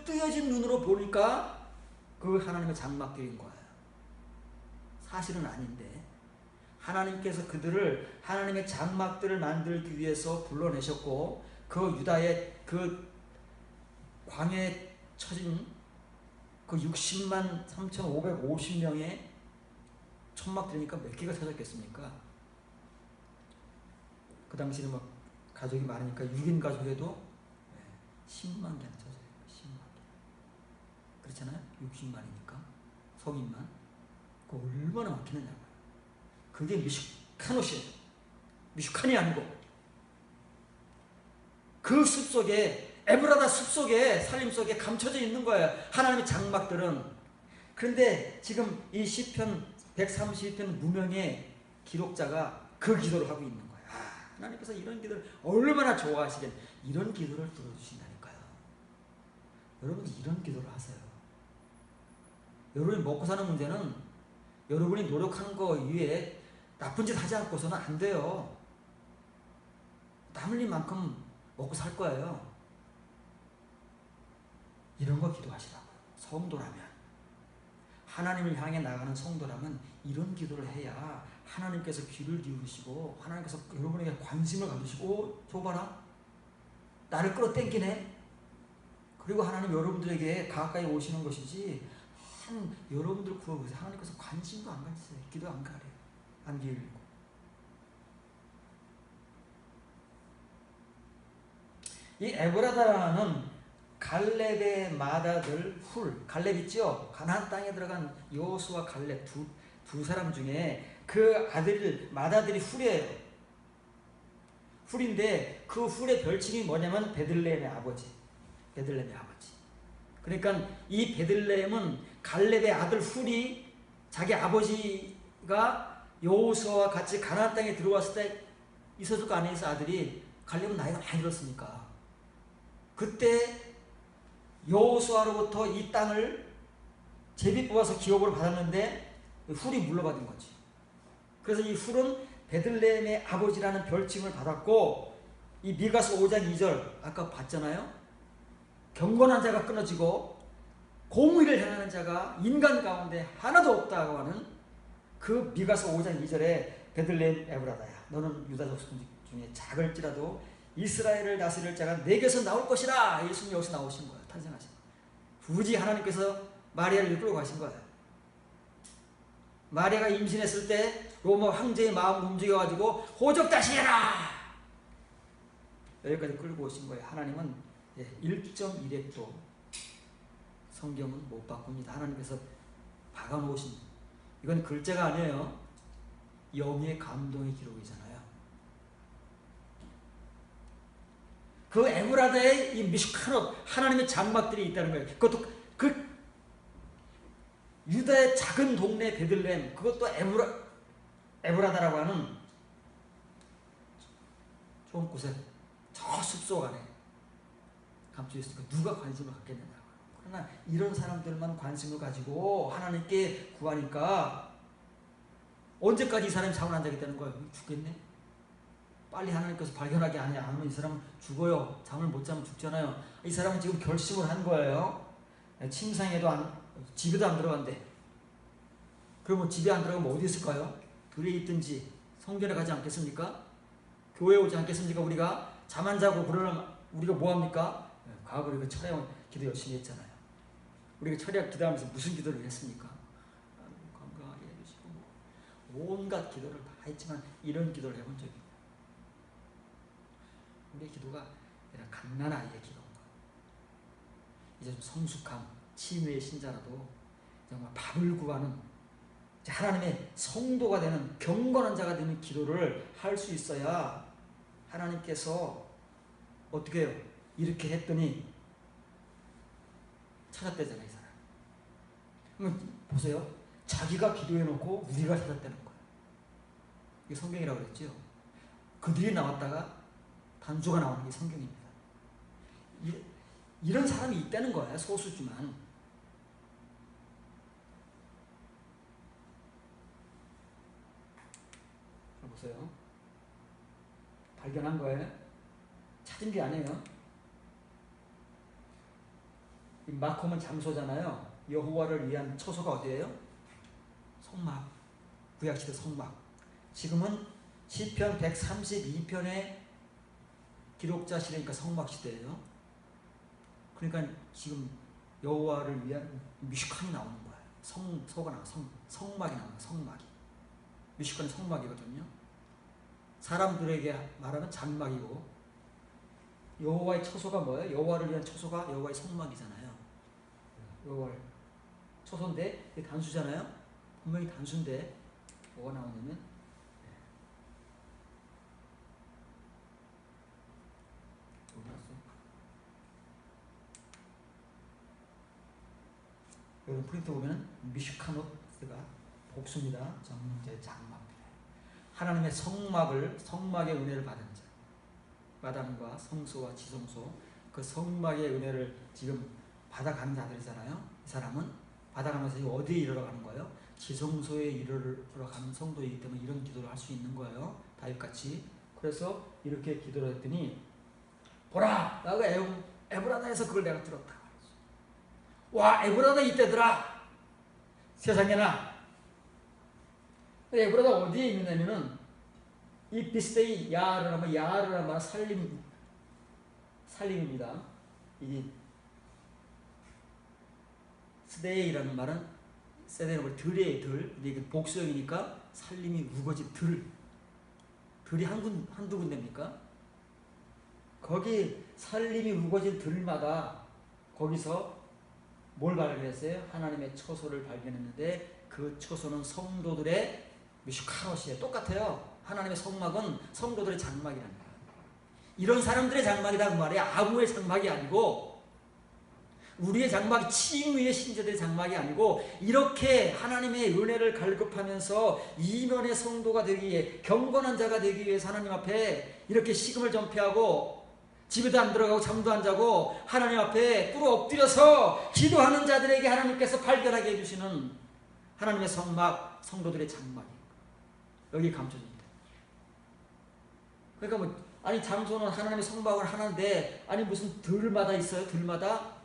뜨여진 눈으로 보니까 그 하나님의 장막들인 거예요. 사실은 아닌데 하나님께서 그들을 하나님의 장막들을 만들기 위해서 불러내셨고 그 유다의 그 광야에 처진 그 60만 3,550명의 천막들이니까 몇 개가 찾았겠습니까? 그 당시에는 막 가족이 많으니까 6인 가족에도 10만 개나 찾아요. 10만 개. 그렇잖아요? 60만이니까 성인만. 그 얼마나 많겠느냐고요. 그게 미숙한 옷이에요. 미숙한이 아니고 그 숲속에 에브라다 숲속에 살림 속에 감춰져 있는 거예요. 하나님의 장막들은. 그런데 지금 이 시편 132편 무명의 기록자가 그 기도를 하고 있는 거예요. 하나님께서 이런 기도를 얼마나 좋아하시겠. 이런 기도를 들어주신다니까요. 여러분 이런 기도를 하세요. 여러분이 먹고 사는 문제는 여러분이 노력하는 거 이외에 나쁜 짓 하지 않고서는 안 돼요. 남 흘린 만큼 먹고 살 거예요. 이런 거 기도하시라고요. 성도라면. 하나님을 향해 나가는 성도라면 이런 기도를 해야 하나님께서 귀를 기울이시고 하나님께서 여러분에게 관심을 가지시고 줘봐라. 나를 끌어당기네. 그리고 하나님 여러분들에게 가까이 오시는 것이지 여러분들 구하고서 하나님께서 관심도 안 가지세요. 기도 안 가려요. 안 기울이고. 이 에브라다라는 갈렙의 맏아들 훌, 갈렙 있죠? 가나안 땅에 들어간 여호수아 갈렙 두 사람 중에 그 맏아들이 훌이에요. 훌인데 그 훌의 별칭이 뭐냐면 베들레헴의 아버지. 베들레헴의 아버지. 그러니까 이 베들레헴은 갈렙의 아들 훌이 자기 아버지가 여호수아와 같이 가나안 땅에 들어왔을 때 있었을 거 아니에요, 아들이. 갈렙은 나이가 많이 들었으니까. 그때 여호수아로부터 이 땅을 제비 뽑아서 기업으로 받았는데 훌이 물러받은 거지. 그래서 이 훌은 베들레헴의 아버지라는 별칭을 받았고 이 미가서 5장 2절 아까 봤잖아요. 경건한 자가 끊어지고 공의를 행하는 자가 인간 가운데 하나도 없다고 하는 그 미가서 5장 2절에 베들레헴 에브라다야 너는 유다 족속 중에 작을지라도 이스라엘을 다스릴 자가 내게서 나올 것이라. 예수님 여기서 나오신 거예요. 탄생하신 거예요. 굳이 하나님께서 마리아를 이끌고 가신 거예요. 마리아가 임신했을 때 로마 황제의 마음을 움직여가지고 호적다시 해라. 여기까지 끌고 오신 거예요. 하나님은 1.1획도 성경은 못 바꿉니다. 하나님께서 박아놓으신, 이건 글자가 아니에요. 영의 감동의 기록이잖아요. 그 에브라다의 이 미슈카롯 하나님의 장막들이 있다는 거예요. 그것도 그 유다의 작은 동네 베들레헴, 그것도 에브라다라고 하는 좋은 곳에 저 숲속 안에 감춰 있으니까 누가 관심을 갖겠느냐. 그러나 이런 사람들만 관심을 가지고 하나님께 구하니까 언제까지 이 사람이 잠을 안 자겠다는 거예요? 죽겠네? 빨리 하나님께서 발견하게 하면 이 사람은 죽어요. 잠을 못 자면 죽잖아요. 이 사람은 지금 결심을 한 거예요. 침상에도 집에도 안 들어간대. 그러면 집에 안 들어가면 어디 있을까요? 들에 있든지 성전에 가지 않겠습니까? 교회에 오지 않겠습니까? 우리가 잠 안 자고 그러면 우리가 뭐합니까? 과거에 그 철야 기도 열심히 했잖아요. 우리가 철야 기도하면서 무슨 기도를 했습니까? 건강하게 해주시고 온갖 기도를 다 했지만 이런 기도를 해본 적이 없어요. 우리의 기도가 갓난 아이의 기도인 거예요. 이제 좀 성숙한 치유의 신자라도 정말 밥을 구하는 하나님의 성도가 되는 경건한 자가 되는 기도를 할 수 있어야 하나님께서 어떻게 해요? 이렇게 했더니 찾았대잖아요, 이 사람. 그러면 보세요. 자기가 기도해놓고 우리가 찾았다는 거예요. 이게 성경이라고 그랬죠. 그들이 나왔다가 단주가 나오는 게 성경입니다. 이런 사람이 있다는 거예요. 소수지만. 보세요. 발견한 거예요. 찾은 게 아니에요. 이 마콤은 장소잖아요. 여호와를 위한 처소가 어디예요? 성막. 구약시대 성막. 지금은 시편 132편의 기록자시대니까 성막시대예요. 그러니까 지금 여호와를 위한 미슈칸이 나오는 거예요. 성막이 나오는 거예요. 성막이. 미슈칸은 성막이거든요. 사람들에게 말하면 장막이고 여호와의 처소가 뭐예요? 여호와를 위한 처소가 여호와의 성막이잖아요. 여호와의 처소인데 이게 단수잖아요. 분명히 단수인데 뭐가 나오냐면 여러분 프린트 보면 미슈카노트가 복수입니다. 정문제 장막들. 하나님의 성막의 은혜를 받은 자. 마당과 성소와 지성소, 그 성막의 은혜를 지금 받아가는 자들이잖아요. 이 사람은 받아가면서 어디에 이르러 가는 거예요? 지성소에 이르러 가는 성도이기 때문에 이런 기도를 할 수 있는 거예요. 다윗같이. 그래서 이렇게 기도를 했더니 보라! 나가 에브라다에서 그걸 내가 들었다. 와, 에브라다 이때더라. 세상에나. 에브라다 어디에 있느냐면은 이 비스데이 야르라마 살림입니다. 이 스데이라는 말은 세데는 들이에요. 들. 근데 이게 복수형이니까 살림이 우거진 들이 한두 군데입니까? 거기 살림이 우거진 들마다 거기서 뭘 발견했어요? 하나님의 처소를 발견했는데 그 처소는 성도들의 미슈카롯이에요. 똑같아요. 하나님의 성막은 성도들의 장막이라는 거예요. 이런 사람들의 장막이라는 말이 아무의 장막이 아니고 우리의 장막이 칭의의 신자들의 장막이 아니고 이렇게 하나님의 은혜를 갈급하면서 이면의 성도가 되기 위해 경건한 자가 되기 위해서 하나님 앞에 이렇게 식음을 전폐하고 집에도 안 들어가고 잠도 안 자고 하나님 앞에 꿇어 엎드려서 기도하는 자들에게 하나님께서 발견하게 해주시는 하나님의 성막, 성도들의 장막이에요. 여기 감춰집니다. 그러니까 뭐 아니 장소는 하나님의 성막을 하는데 아니 무슨 들마다 있어요? 들마다?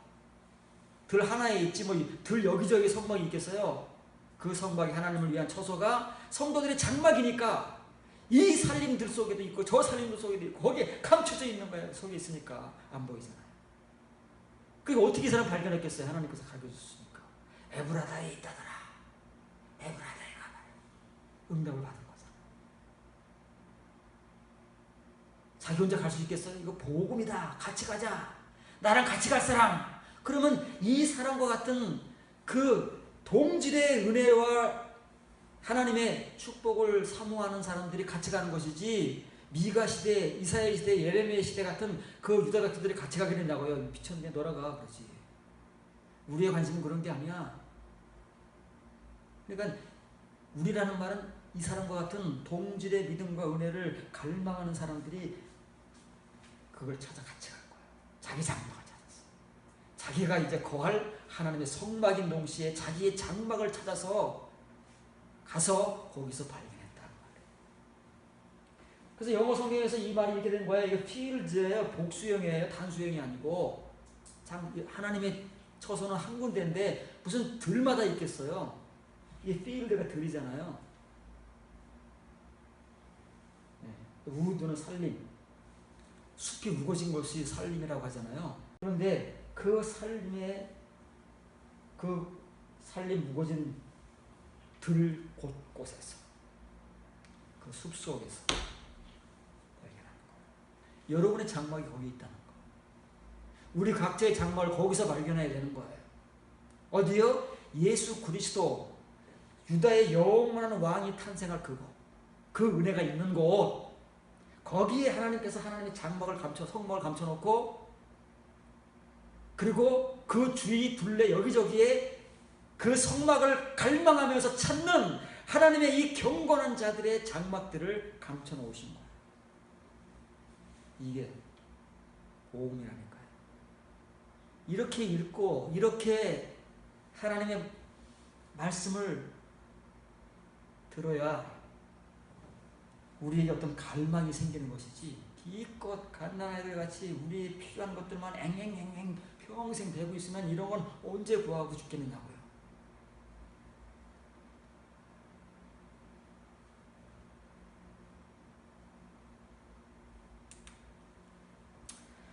들 하나에 있지 뭐 들 여기저기 성막이 있겠어요? 그 성막이 하나님을 위한 처소가 성도들의 장막이니까 이 살림들 속에도 있고 저 살림들 속에도 있고 거기에 감춰져 있는 거예요. 속에 있으니까 안 보이잖아요. 그러니까 어떻게 이 사람 발견했겠어요? 하나님께서 가르쳐주셨으니까. 에브라다에 있다더라. 에브라다에 가봐요. 응답을 받은 거죠. 자기 혼자 갈 수 있겠어요? 이거 복음이다. 같이 가자. 나랑 같이 갈 사람. 그러면 이 사람과 같은 그 동질의 은혜와 하나님의 축복을 사모하는 사람들이 같이 가는 것이지, 미가 시대, 이사야 시대, 예레미야 시대 같은 그 유다 백성들이 같이 가게 된다고요. 미쳤네, 너라가 그러지. 우리의 관심은 그런 게 아니야. 그러니까 우리라는 말은 이 사람과 같은 동질의 믿음과 은혜를 갈망하는 사람들이 그걸 찾아 같이 갈 거야. 자기 장막을 찾았어. 자기가 이제 거할 하나님의 성막인 동시에 자기의 장막을 찾아서 가서 거기서 발견했다는 말이에요. 그래서 영어 성경에서 이 말이 이렇게 된 거예요. 이거 필드예요. 복수형이에요. 단수형이 아니고. 하나님의 처소는 한 군데인데 무슨 들마다 있겠어요. 이게 필드가 들이잖아요. 네. 우드는 살림. 숲이 우거진 것이 살림이라고 하잖아요. 그런데 그 살림의 그 살림 우거진 들 곳곳에서 그 숲속에서 발견하는 거예요. 여러분의 장막이 거기 있다는 거예요. 우리 각자의 장막을 거기서 발견해야 되는 거예요. 어디요? 예수 그리스도 유다의 영원한 왕이 탄생할 그곳, 그 은혜가 있는 곳, 거기에 하나님께서 하나님의 장막을 성막을 감춰놓고, 그리고 그 주위 둘레 여기저기에 그 성막을 갈망하면서 찾는 하나님의 이 경건한 자들의 장막들을 감춰놓으신 거예요. 이게 복음이라니까요. 이렇게 읽고 이렇게 하나님의 말씀을 들어야 우리에게 어떤 갈망이 생기는 것이지, 기껏 갓난 아이들 같이 우리의 필요한 것들만 앵앵앵앵 평생 되고 있으면 이런 건 언제 구하고 죽겠느냐고요.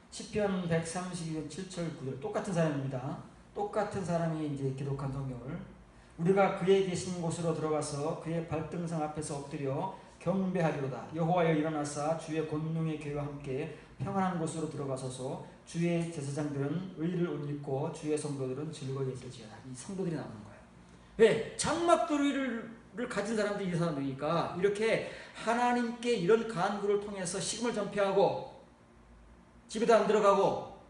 시편 132편 7절 9절 똑같은 사람입니다. 똑같은 사람이 이제 기록한 성경을, 우리가 그의 계신 곳으로 들어가서 그의 발등상 앞에서 엎드려 경배하리로다. 여호와여 일어나사 주의 권능의 계와 함께 평안한 곳으로 들어가소서. 주의 제사장들은 의를 옷 입고 주의 성도들은 즐거이 있을지어다. 이 성도들이 나오는 거예요. 왜? 장막들을 가진 사람들이 이 사람들이니까 이렇게 하나님께 이런 간구를 통해서 식음을 전폐하고 집에도 안 들어가고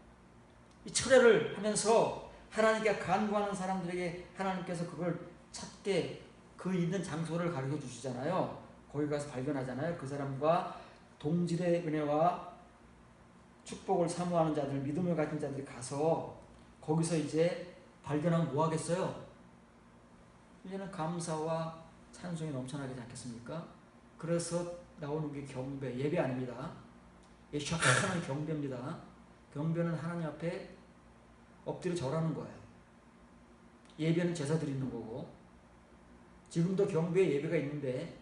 이 철회를 하면서 하나님께 간구하는 사람들에게 하나님께서 그걸 찾게 그 있는 장소를 가르쳐 주시잖아요. 거기 가서 발견하잖아요. 그 사람과 동질의 은혜와 축복을 사모하는 자들, 믿음을 가진 자들이 가서 거기서 이제 발견하면 뭐 하겠어요? 이제는 감사와 찬송이 넘쳐나게 되지 않겠습니까? 그래서 나오는 게 경배, 예배 아닙니다. 시원한 경배입니다. 경배는 하나님 앞에 엎드려 절하는 거예요. 예배는 제사 드리는 거고, 지금도 경배에 예배가 있는데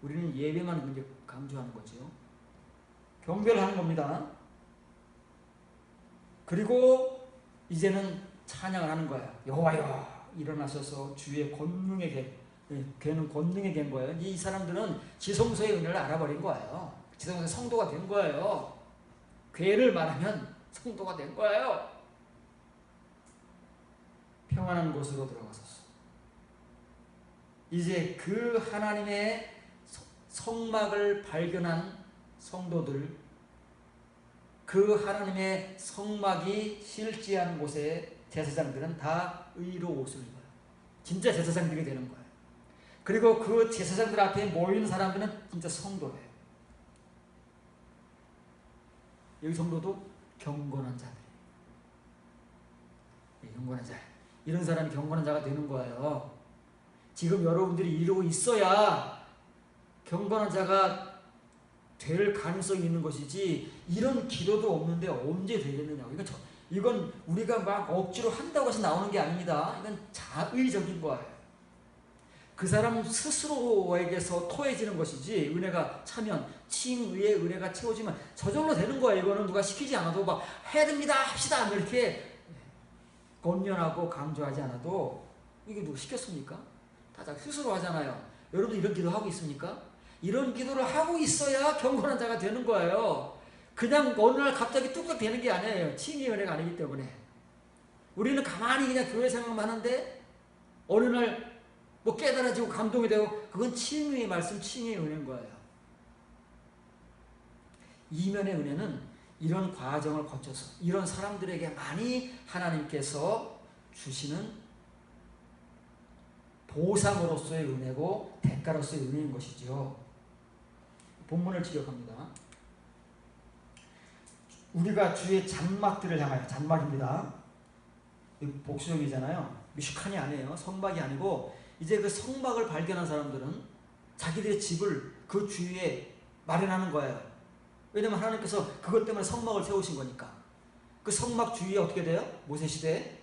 우리는 예배만 이제 강조하는 거죠. 경배를 하는 겁니다. 그리고 이제는 찬양을 하는 거예요. 여호와여 일어나셔서 주의 권능의 개, 걔는 권능의 개인 거예요. 이 사람들은 지성소의 은혜를 알아버린 거예요. 지성소의 성도가 된 거예요. 괴를 말하면 성도가 된 거예요. 평안한 곳으로 들어가소서. 이제 그 하나님의 성막을 발견한 성도들, 그 하나님의 성막이 실지한 곳에 제사장들은 다 의로 옷을 입어요. 진짜 제사장들이 되는 거예요. 그리고 그 제사장들 앞에 모이는 사람들은 진짜 성도예요. 여기 성도도 경건한 자들이에요. 경건한 자. 이런 사람이 경건한 자가 되는 거예요. 지금 여러분들이 이러고 있어야 경건한 자가 될 가능성이 있는 것이지, 이런 기도도 없는데 언제 되겠느냐고. 이건 우리가 막 억지로 한다고 해서 나오는 게 아닙니다. 이건 자의적인 거예요. 그 사람 스스로에게서 토해지는 것이지, 은혜가 차면 칭의의 은혜가 채워지면 저절로 되는 거예요. 이거는 누가 시키지 않아도 막 해야 됩니다 합시다 이렇게 권면하고 강조하지 않아도, 이게 누구 시켰습니까? 다 자기 스스로 하잖아요. 여러분 이런 기도 하고 있습니까? 이런 기도를 하고 있어야 경건한 자가 되는 거예요. 그냥 어느 날 갑자기 뚝딱 되는 게 아니에요. 칭의의 은혜가 아니기 때문에. 우리는 가만히 그냥 교회 생각만 하는데 어느 날 뭐 깨달아지고 감동이 되고, 그건 칭의의 말씀, 칭의의 은혜인 거예요. 이면의 은혜는 이런 과정을 거쳐서 이런 사람들에게 많이 하나님께서 주시는 보상으로서의 은혜고 대가로서의 은혜인 것이죠. 본문을 지적합니다. 우리가 주의 장막들을 향하여, 장막입니다. 복수형이잖아요. 미슈칸이 아니에요. 성막이 아니고, 이제 그 성막을 발견한 사람들은 자기들의 집을 그 주위에 마련하는 거예요. 왜냐면 하나님께서 그것 때문에 성막을 세우신 거니까. 그 성막 주위에 어떻게 돼요? 모세시대에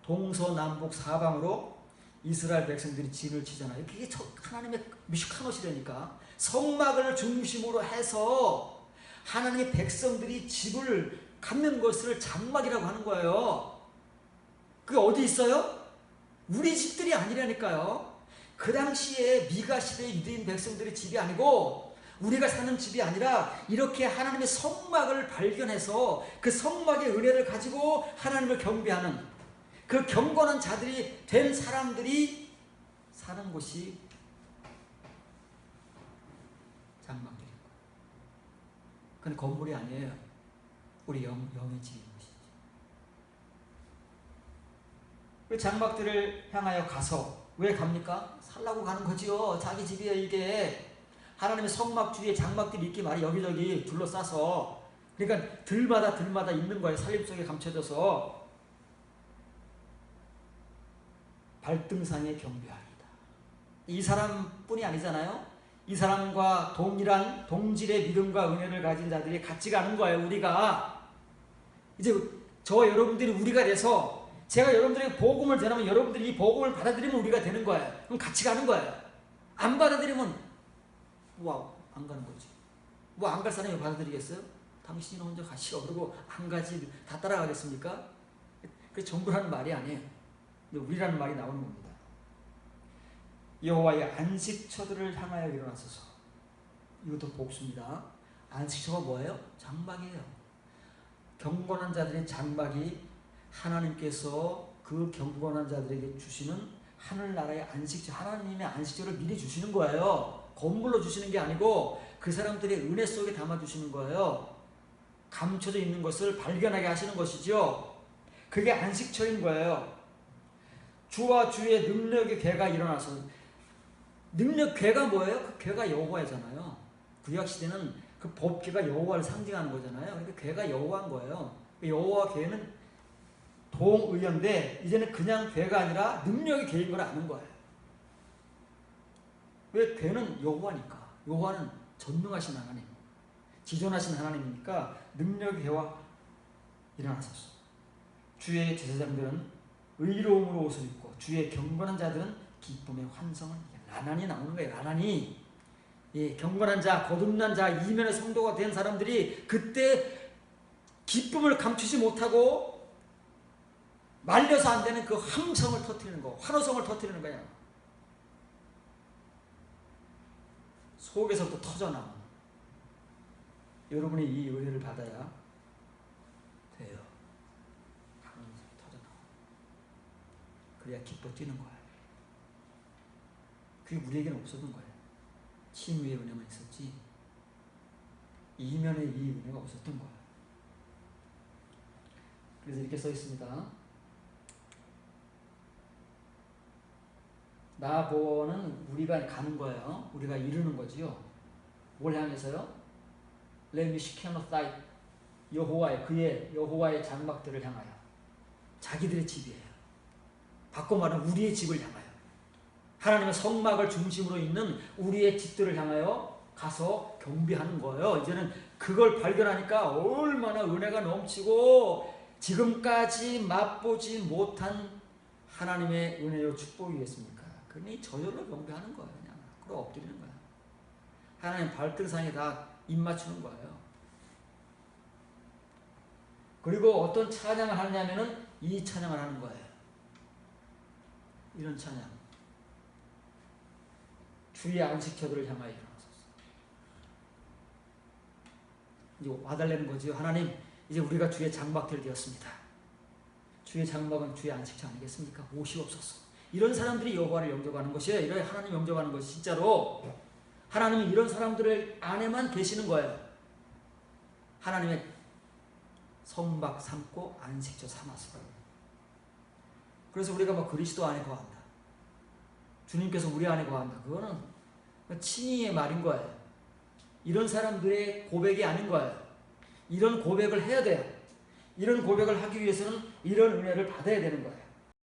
동서남북 사방으로 이스라엘 백성들이 진을 치잖아요. 그게 하나님의 미슈카노 시대니까 성막을 중심으로 해서 하나님의 백성들이 집을 갖는 것을 장막이라고 하는 거예요. 그게 어디 있어요? 우리 집들이 아니라니까요. 그 당시에 미가 시대의 유대인 백성들의 집이 아니고 우리가 사는 집이 아니라 이렇게 하나님의 성막을 발견해서 그 성막의 은혜를 가지고 하나님을 경배하는 그 경건한 자들이 된 사람들이 사는 곳이 장막들이고, 그건 건물이 아니에요. 우리 영의 집인 것이지. 그 장막들을 향하여 가서 왜 갑니까? 살라고 가는 거지요. 자기 집이에요. 이게 하나님의 성막 주위에 장막들이 있기 말이 여기저기 둘러싸서, 그러니까 들마다 있는 거예요. 살림 속에 감춰져서. 발등상에 경배하리이다. 이 사람뿐이 아니잖아요. 이 사람과 동일한 동질의 믿음과 은혜를 가진 자들이 같이 가는 거예요. 우리가 이제 저와 여러분들이 우리가 돼서, 제가 여러분들에게 복음을 전하면 여러분들이 이 복음을 받아들이면 우리가 되는 거예요. 그럼 같이 가는 거예요. 안 받아들이면 안 가는 거지. 안 갈 사람이 받아들이겠어요? 당신은 혼자 가시오. 그러고 안 가지 다 따라가겠습니까? 그게 전부라는 말이 아니에요. 우리라는 말이 나오는 겁니다. 여호와의 안식처들을 향하여 일어나소서. 이것도 복수입니다. 안식처가 뭐예요? 장막이에요. 경건한 자들의 장막이 하나님께서 그 경건한 자들에게 주시는 하늘나라의 안식처, 하나님의 안식처를 미리 주시는 거예요. 건물로 주시는 게 아니고 그 사람들의 은혜 속에 담아주시는 거예요. 감춰져 있는 것을 발견하게 하시는 것이죠. 그게 안식처인 거예요. 주와 주의 능력의 괴가 일어나서, 능력 괴가 뭐예요? 그 괴가 여호와잖아요. 구약시대는 그 법궤가 여호와를 상징하는 거잖아요. 그러니까 괴가 여호와인 거예요. 여호와 괴는 동의어인데 이제는 그냥 괴가 아니라 능력의 괴인 걸 아는 거예요. 왜? 괴는 여호와니까. 여호와는 전능하신 하나님, 지존하신 하나님이니까 능력의 괴와 일어나소서. 주의 제사장들은 의로움으로 옷을 입고 주의 경건한 자들은 기쁨의 환성을, 라난이 나오는 거예요. 라난이. 예, 경건한 자, 거듭난 자, 이면의 성도가 된 사람들이 그때 기쁨을 감추지 못하고 말려서 안 되는 그 함성을 터뜨리는 거, 환호성을 터뜨리는 거야. 속에서부터 터져나오는. 여러분이 이 은혜를 받아야 돼요. 터져나와. 그래야 기뻐 뛰는 거야. 그게 우리에게는 없었던 거예요. 칭의의 은혜만 있었지 이면의 이 은혜가 없었던 거예요. 그래서 이렇게 써 있습니다. 나보는 우리가 가는 거예요. 우리가 이루는 거지요. 뭘 향해서요? 레미시케노사이, 여호와의, 그의 여호와의 장막들을 향하여. 자기들의 집이에요. 바꿔 말하면 우리의 집을 향하여. 하나님의 성막을 중심으로 있는 우리의 집들을 향하여 가서 경배하는 거예요. 이제는 그걸 발견하니까 얼마나 은혜가 넘치고 지금까지 맛보지 못한 하나님의 은혜요 축복이겠습니까? 그러니 저절로 경배하는 거예요. 그냥 그럼 엎드리는 거야. 하나님 발등상에 다 입 맞추는 거예요. 그리고 어떤 찬양을 하냐면은 이 찬양을 하는 거예요. 이런 찬양. 주의 안식처들을 향하여 일어나소서. 이제 와달라는 거지요. 하나님, 이제 우리가 주의 장막들 되었습니다. 주의 장막은 주의 안식처 아니겠습니까? 오시옵소서. 이런 사람들이 여호와를 영접하는 것이에요. 이런 하나님 영접하는 것이 진짜로 하나님은 이런 사람들 안에만 계시는 거예요. 하나님의 성막 삼고 안식처 삼아서. 그래서 우리가 막 그리스도 안에 거한다. 주님께서 우리 안에 거한다. 그거는 친히의 말인 거예요. 이런 사람들의 고백이 아닌 거예요. 이런 고백을 해야 돼요. 이런 고백을 하기 위해서는 이런 은혜를 받아야 되는 거예요.